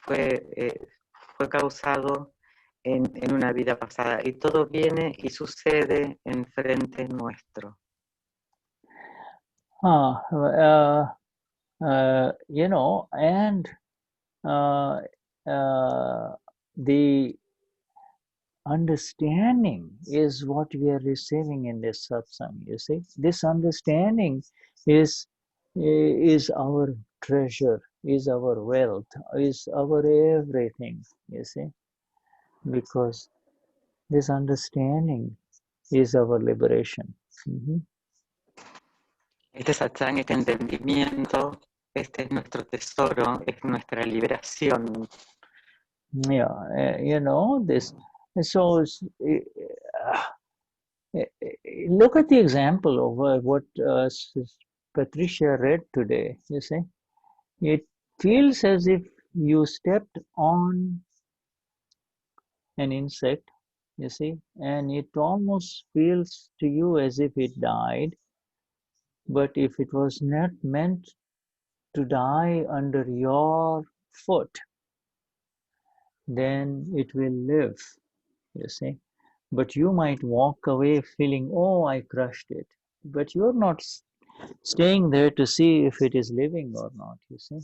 fue causado en una vida pasada, y todo viene y sucede enfrente nuestro. You know, and the understanding is what we are receiving in this satsang. You see, this understanding is our treasure, is our wealth, is our everything. You see, because this understanding is our liberation. Este satsang, este entendimiento, este es nuestro tesoro, es nuestra liberación. Yeah, you know this. So look at the example of what Patricia read today. You see, it feels as if you stepped on an insect, you see, and it almost feels to you as if it died. But if it was not meant to die under your foot, then it will live, you see. But you might walk away feeling, oh, I crushed it. But you're not staying there to see if it is living or not, you see.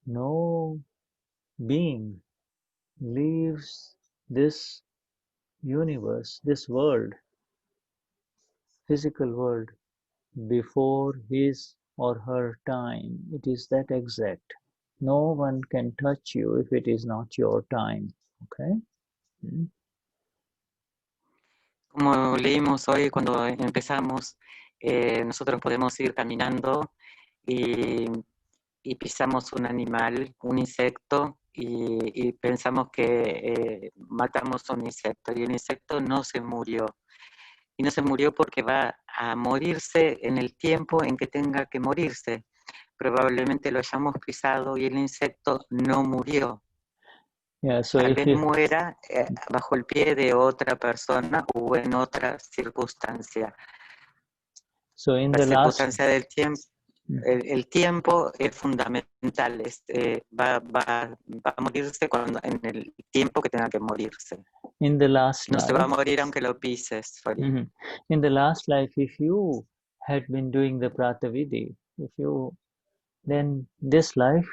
No being leaves this universe, this world, physical world, before his or her time. It is that exact. No one can touch you if it is not your time. Okay? Como leímos hoy cuando empezamos, nosotros podemos ir caminando y pisamos un animal, un insecto, y pensamos que matamos a un insecto, y el insecto no se murió. Y no se murió porque va a morirse en el tiempo en que tenga que morirse. Probablemente lo hayamos pisado y el insecto no murió. Yeah, so Tal vez muera bajo el pie de otra persona o en otra circunstancia. So in La the circunstancia del tiempo, el tiempo es fundamental. Va a morirse en el tiempo que tenga que morirse. In the last no life, se va a morir aunque lo pises. In the last life, if you had been doing the Pratavidhi, then this life,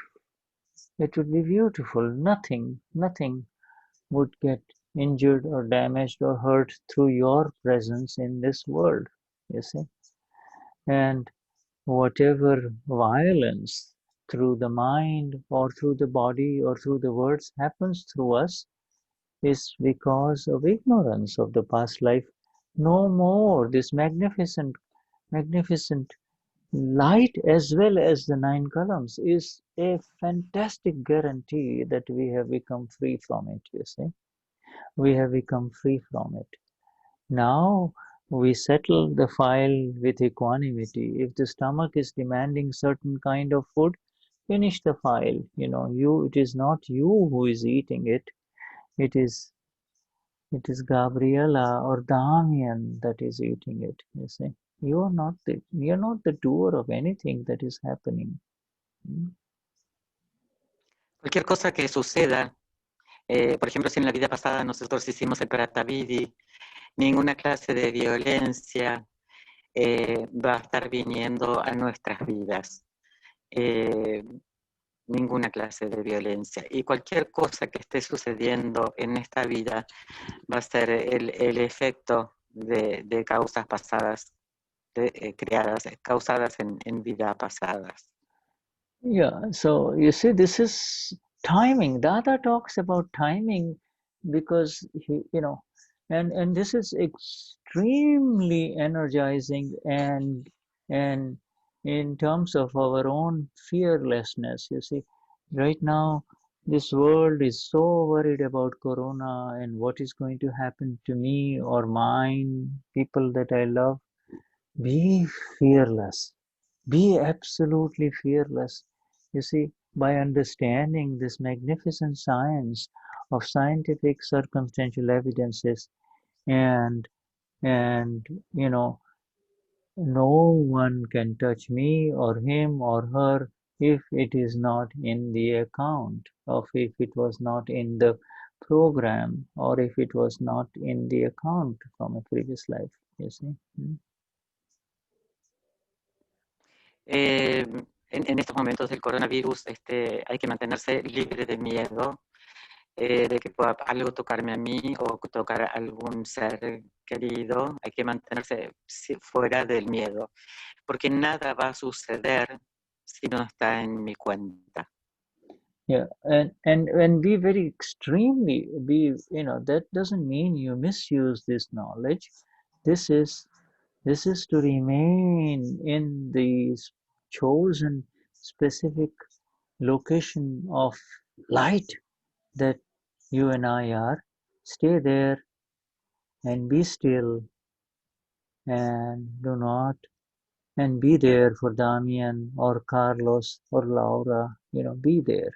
it would be beautiful. Nothing would get injured or damaged or hurt through your presence in this world, you see. And whatever violence through the mind or through the body or through the words happens through us is because of ignorance of the past life. No more. This magnificent light as well as the 9 columns is a fantastic guarantee that we have become free from it, you see. We have become free from it. Now we settle the file with equanimity. If the stomach is demanding certain kind of food, finish the file. You know, it is not you who is eating it. It is Gabriela or Damian that is eating it, you see. You're not the doer of anything that is happening. Cualquier cosa que suceda, por ejemplo, si en la vida pasada nosotros hicimos el Pratavidhi, ninguna clase de violencia va a estar viniendo a nuestras vidas. Ninguna clase de violencia. Y cualquier cosa que esté sucediendo en esta vida va a ser el efecto de causas pasadas, causadas en vidas pasadas. Yeah, so you see, this is timing. Dada talks about timing because and this is extremely energizing and in terms of our own fearlessness. You see, right now this world is so worried about corona and what is going to happen to me or mine, people that I love. Be fearless. Be absolutely fearless. You see, by understanding this magnificent science of scientific circumstantial evidences, and you know, no one can touch me or him or her if it is not in the account, or if it was not in the program, or if it was not in the account from a previous life, you see. En estos momentos del coronavirus hay que mantenerse libre de miedo, de que pueda algo tocarme a mí o tocar a algún ser querido. Hay que mantenerse fuera del miedo, porque nada va a suceder si no está en mi cuenta. Yeah, and be very extremely, you know, that doesn't mean you misuse this knowledge. This is to remain in the chosen specific location of light that you and I are. Stay there and be still, and do not, and be there for Damian or Carlos or Laura, you know, be there,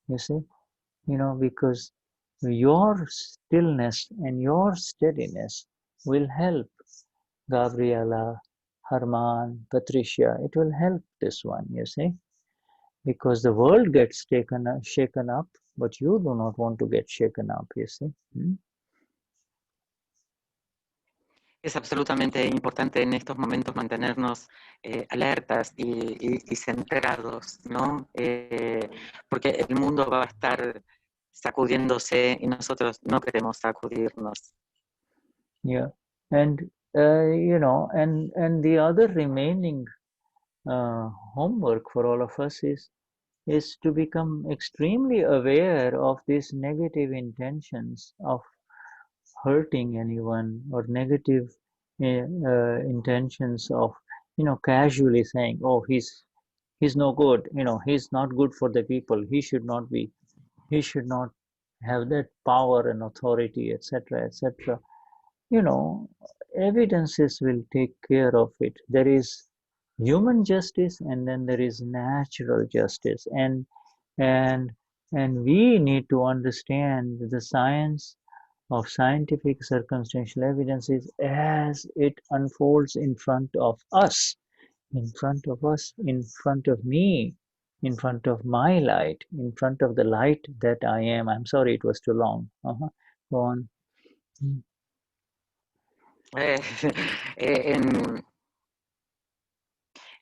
you see, you know, because your stillness and your steadiness will help Gabriela, Herman, Patricia. It will help this one, you see, because the world gets shaken up, but you do not want to get shaken up, you see. Es absolutamente importante en estos momentos mantenernos alertas y centrados, ¿no? Porque el mundo va a estar sacudiéndose y nosotros no queremos sacudirnos. Yeah, and you know, and the other remaining homework for all of us is to become extremely aware of these negative intentions of hurting anyone, or negative intentions of, you know, casually saying, oh, he's no good, you know, he's not good for the people, he should not have that power and authority, etc., etc. You know, evidences will take care of it. There is human justice, and then there is natural justice, and we need to understand the science of scientific circumstantial evidences as it unfolds in front of us, in front of me, in front of my light, in front of the light that I am. I'm sorry, it was too long. Go on.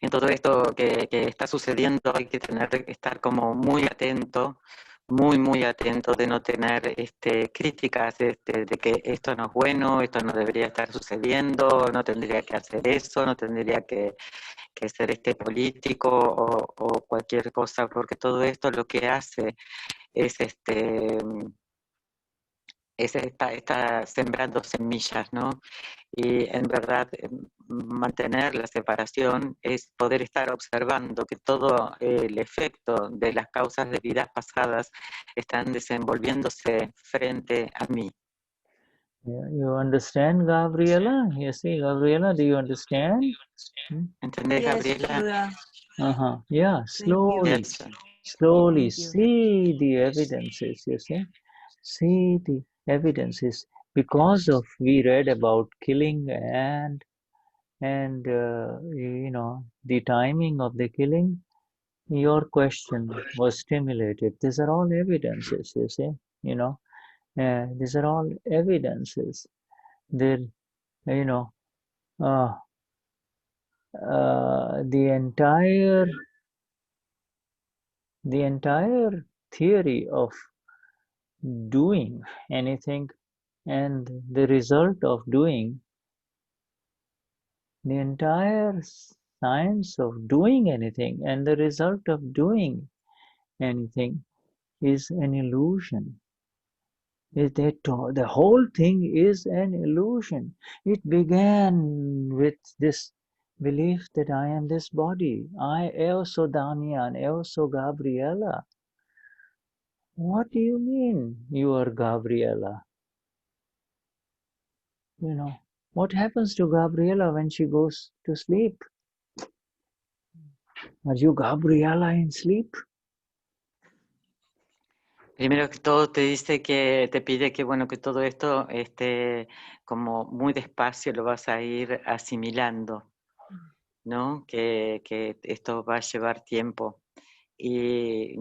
En todo esto que está sucediendo hay que estar como muy atento, muy atento de no tener críticas de que esto no es bueno, esto no debería estar sucediendo, no tendría que hacer eso, no tendría que ser político o cualquier cosa, porque todo esto lo que hace es está sembrando semillas, ¿no? Y en verdad mantener la separación es poder estar observando que todo el efecto de las causas de vidas pasadas están desenvolviéndose frente a mí. Yeah, you understand, Gabriela? You see, Gabriela, do you understand? ¿Entendés, Gabriela? Yeah, slowly see the evidences, you see. See the evidences, because of we read about killing and you know, the timing of the killing, your question was stimulated. These are all evidences, you see, you know, these are all evidences. There, you know, the entire theory of doing anything and the result of doing, the entire science of doing anything and the result of doing anything is an illusion. The whole thing is an illusion. It began with this belief that I am this body. Eu sou Damian, eu sou Gabriela. What do you mean you are Gabriela? You know, what happens to Gabriela when she goes to sleep? Are you Gabriela in sleep? Primero que todo te dice que te pide que bueno que todo esto como muy despacio lo vas a ir asimilando, ¿no? Que esto va a llevar tiempo. Y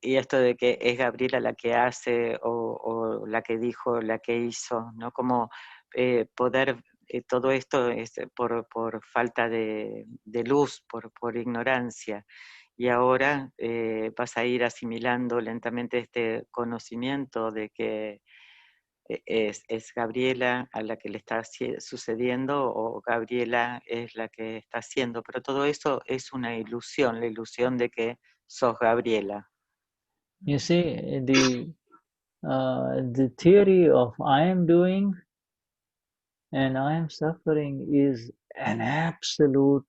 esto de que es Gabriela la que hace o la que dijo, la que hizo, ¿no? Como poder, todo esto es por falta de luz, por ignorancia. Y ahora vas a ir asimilando lentamente este conocimiento de que es Gabriela a la que le está sucediendo o Gabriela es la que está haciendo, pero todo eso es una ilusión, la ilusión de que sos Gabriela. You see, the theory of I am doing and I am suffering is an absolute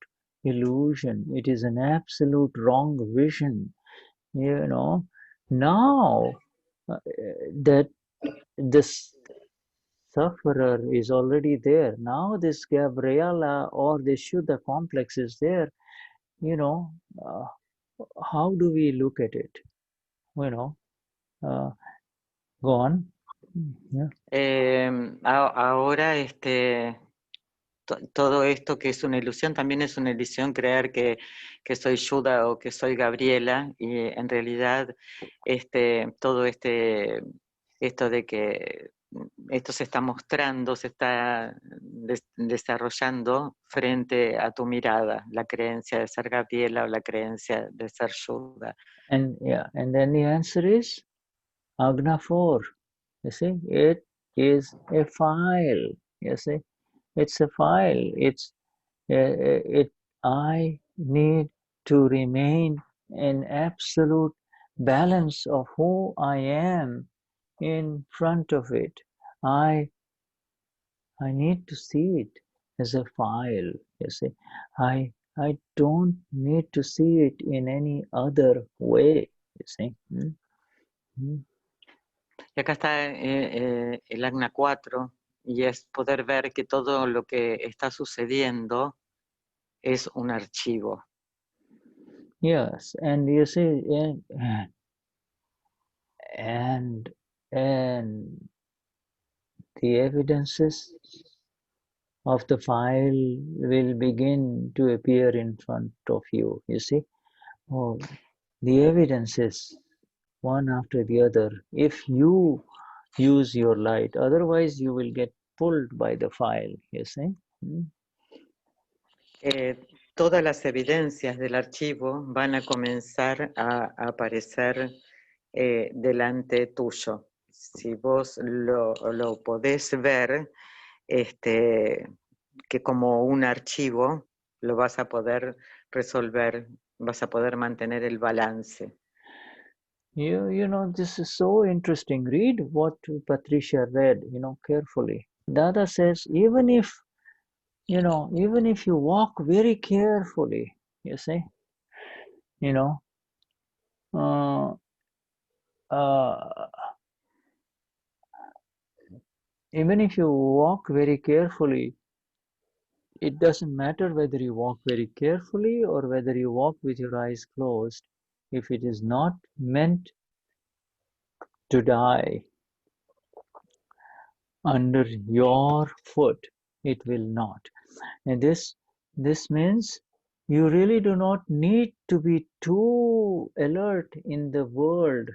illusion. It is an absolute wrong vision. You know, now that this sufferer is already there, now this Gabriela or this Shuddha complex is there, you know, how do we look at it? You know, go on. Yeah. Ahora todo esto que es una ilusión, también es una ilusión creer que soy Shuddha o que soy Gabriela, y en realidad todo esto de que esto se está mostrando, se está desarrollando frente a tu mirada, la creencia de ser Gabriela o la creencia de ser Shuddha. And yeah, and then the answer is Agna 4. You see, it is a file. You see, it's a file. I need to remain in absolute balance of who I am in front of it. I need to see it as a file. You see, I don't need to see it in any other way. You see. Y acá está el Agna 4, y es poder ver que todo lo que está sucediendo es un archivo. Yes, and you see, and the evidences of the file will begin to appear in front of you. You see, the evidences one after the other. If you use your light, otherwise you will get pulled by the file. You see. Todas las evidencias del archivo van a comenzar a aparecer delante tuyo. Si vos lo podés ver, que como un archivo lo vas a poder resolver, vas a poder mantener el balance. You know, this is so interesting. Read what Patricia read, you know, carefully. Dada says, even if you walk very carefully, you see, you know, even if you walk very carefully, it doesn't matter whether you walk very carefully or whether you walk with your eyes closed. If it is not meant to die under your foot, it will not. And this means you really do not need to be too alert in the world.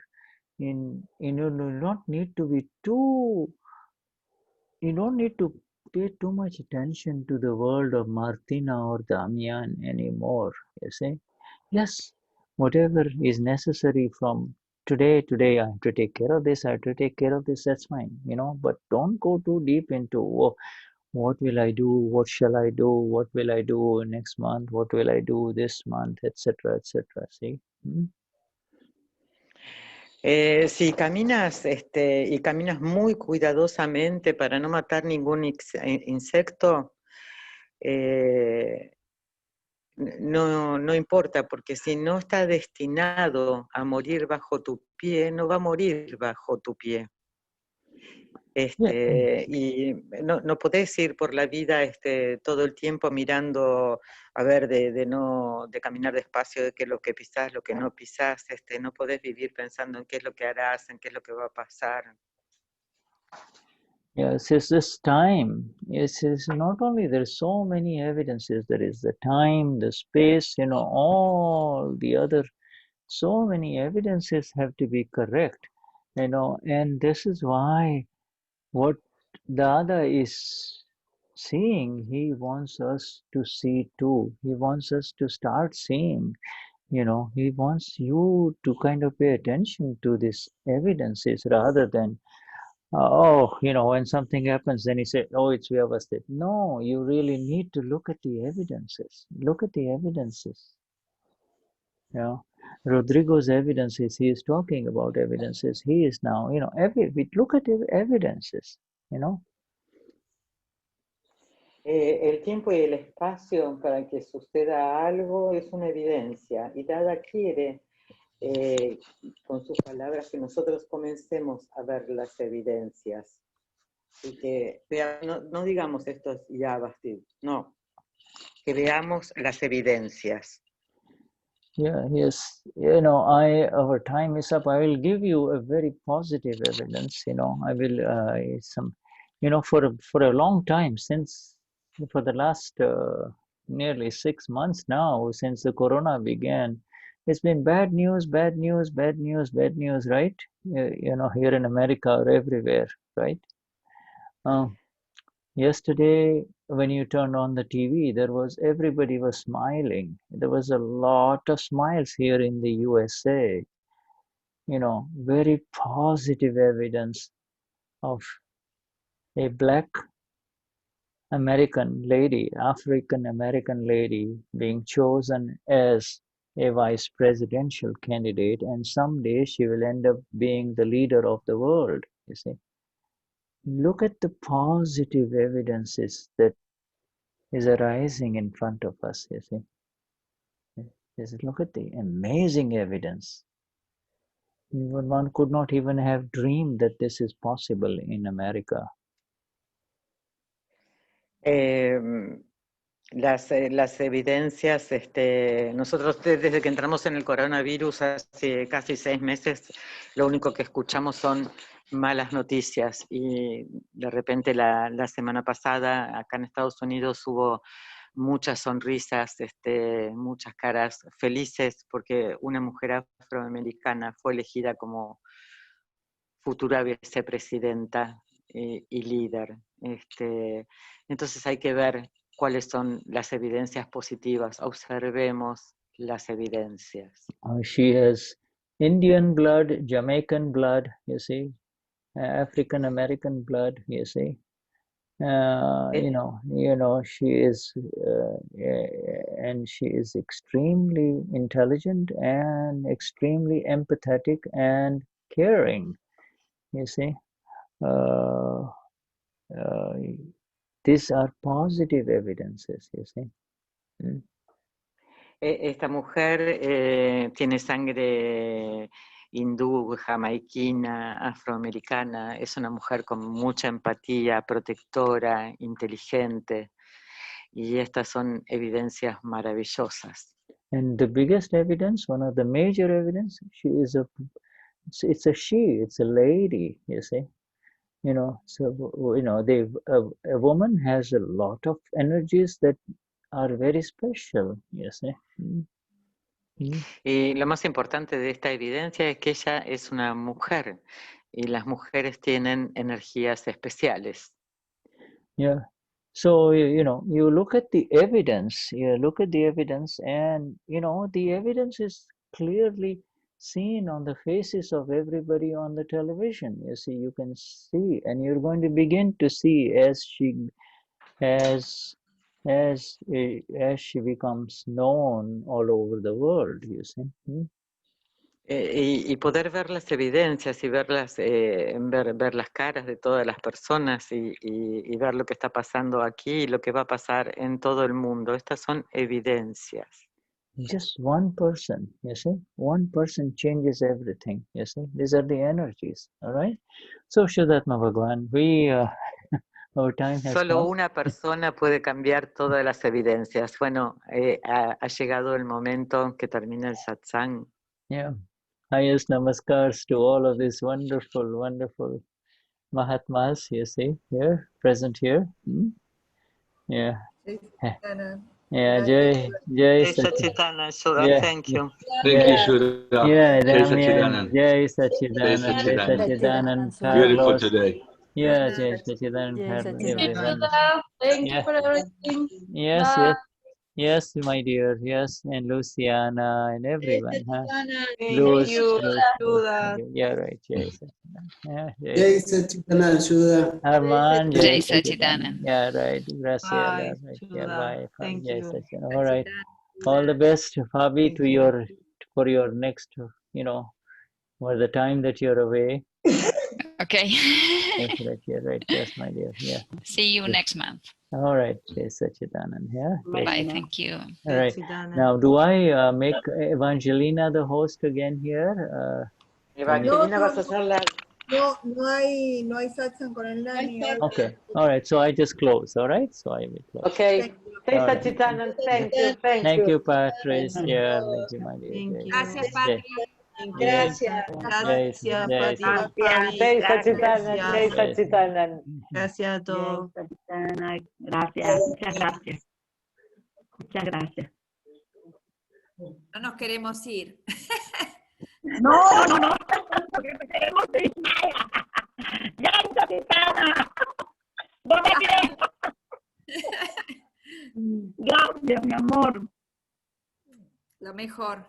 You don't need to pay too much attention to the world of Martina or Damian anymore. You see, yes, whatever is necessary from today I have to take care of this, I have to take care of this, that's fine, you know, but don't go too deep into what will I do, what shall I do, what will I do next month, what will I do this month, etc., etc. See? Si caminas y caminas muy cuidadosamente para no matar ningún insecto, no importa, porque si no está destinado a morir bajo tu pie, no va a morir bajo tu pie. Y no podés ir por la vida todo el tiempo mirando, a ver, de caminar despacio, de qué es lo que pisás, lo que no pisás, no podés vivir pensando en qué es lo que harás, en qué es lo que va a pasar. Yes, it's this time. It's not only there's so many evidences, there is the time, the space, all the other, so many evidences have to be correct, and this is why what Dada is seeing, he wants us to see too. He wants us to start seeing, he wants you to kind of pay attention to these evidences rather than when something happens, then he said, oh, it's Vyavasthit. No, you really need to look at the evidences. Look at the evidences. Rodrigo's evidences, he is talking about evidences. He is now, look at the evidences, El tiempo y el espacio para que suceda algo es una evidencia. Y Dada quiere, con sus palabras, que nosotros comencemos a ver las evidencias. Y que no digamos esto es Vyavasthit, no. Que veamos las evidencias. Yeah, yes. Our time is up. I will give you a very positive evidence, I will, for a long time, for the last nearly 6 months now, since the corona began, it's been bad news, bad news, bad news, bad news, right? Here in America or everywhere, right? Yesterday, when you turned on the TV, everybody was smiling. There was a lot of smiles here in the USA. Very positive evidence of a Black American lady, African American lady, being chosen as a vice presidential candidate, and someday she will end up being the leader of the world, you see. Look at the positive evidences that is arising in front of us, you see. Just look at the amazing evidence. One could not even have dreamed that this is possible in America. Las evidencias, nosotros desde que entramos en el coronavirus hace casi 6 meses, lo único que escuchamos son malas noticias, y de repente la semana pasada acá en Estados Unidos hubo muchas sonrisas, muchas caras felices porque una mujer afroamericana fue elegida como futura vicepresidenta y líder. Entonces hay que ver cuáles son las evidencias positivas. Observemos las evidencias. She has Indian blood, Jamaican blood, you see, African American blood, you see. She is, and she is extremely intelligent and extremely empathetic and caring, you see. These are positive evidences, you see. Esta mujer tiene sangre hindú, jamaiquina, afroamericana. Es una mujer con mucha empatía, protectora, inteligente. Y estas son evidencias maravillosas. And the biggest evidence, one of the major evidence, it's a lady, you see. A woman has a lot of energies that are very special, you see. Y lo más importante de esta evidencia es que ella es una mujer, y las mujeres tienen energías especiales. Yeah. So, you look at the evidence, and, the evidence is clearly seen on the faces of everybody on the television. You see, you can see, and you're going to begin to see as she becomes known all over the world, you see. Y poder ver las evidencias y ver las caras de todas las personas y ver lo que está pasando aquí y lo que va a pasar en todo el mundo. Estas son evidencias. Just one person, you see, one person changes everything, you see. These are the energies, all right? So, Vishuddhatma Bhagwan, our time has Solo come. una persona puede cambiar todas las evidencias. Bueno, ha llegado el momento que termina el satsang. Yeah. Highest namaskars to all of these wonderful, wonderful Mahatmas, you see, here, present here. Yeah. Yeah, Jai Satchidananda, Shuddha, yeah, thank you. Thank you, Shuddha. yeah, Jai Damian, Satchidanand. Jai Jai Satchidanand, Jai Satchidanand. Satchidanand, Beautiful Carlos, today. yeah, Jai Satchidanand, Jai Carlos, Satchidanand. everyone. Thank you Yeah, for everything. yes, Bye. yes, my dear, yes, and Luciana and everyone, huh? Thank Luz, you, Luz, Shuddha. yeah, right, Jai Satchidanand, yeah, Jai Satchidanand, Shuddha. Arman, Jai Jai Satchidanand. Satchidanand, yeah, right, Graciela, Bye, right, yeah, Shuddha. bye, Thank Jai you. Satchidanand, all right, all the best, Fabi, Thank to you. for your next, for the time that you're away. Okay. Thank you, that you're right, yes, my dear, yeah. See you next month. All right, Jai Satchidanand, yeah. Yes. Bye, thank you. All right, Satchidanand. now do I make Evangelina the host again here? Evangelina, vas a hacer la... No hay satsang con el Gnani. Okay, all right, so I just close, all right? So I will close. Okay. Jai All right. Satchidanand, thank you, thank Thank you. you, Patricia. Thank you, my dear. Thank you. Gracias, Patri. Thank you. Gracias. Gracias, Pati. Jai Satchidanand, Jai Gracias. Satchidanand. Gracias a todos. Gracias, muchas gracias. Muchas gracias. No nos queremos ir. No, porque no queremos ir. Ya, Satchidanand. No me queremos. Gracias, mi amor. Lo mejor.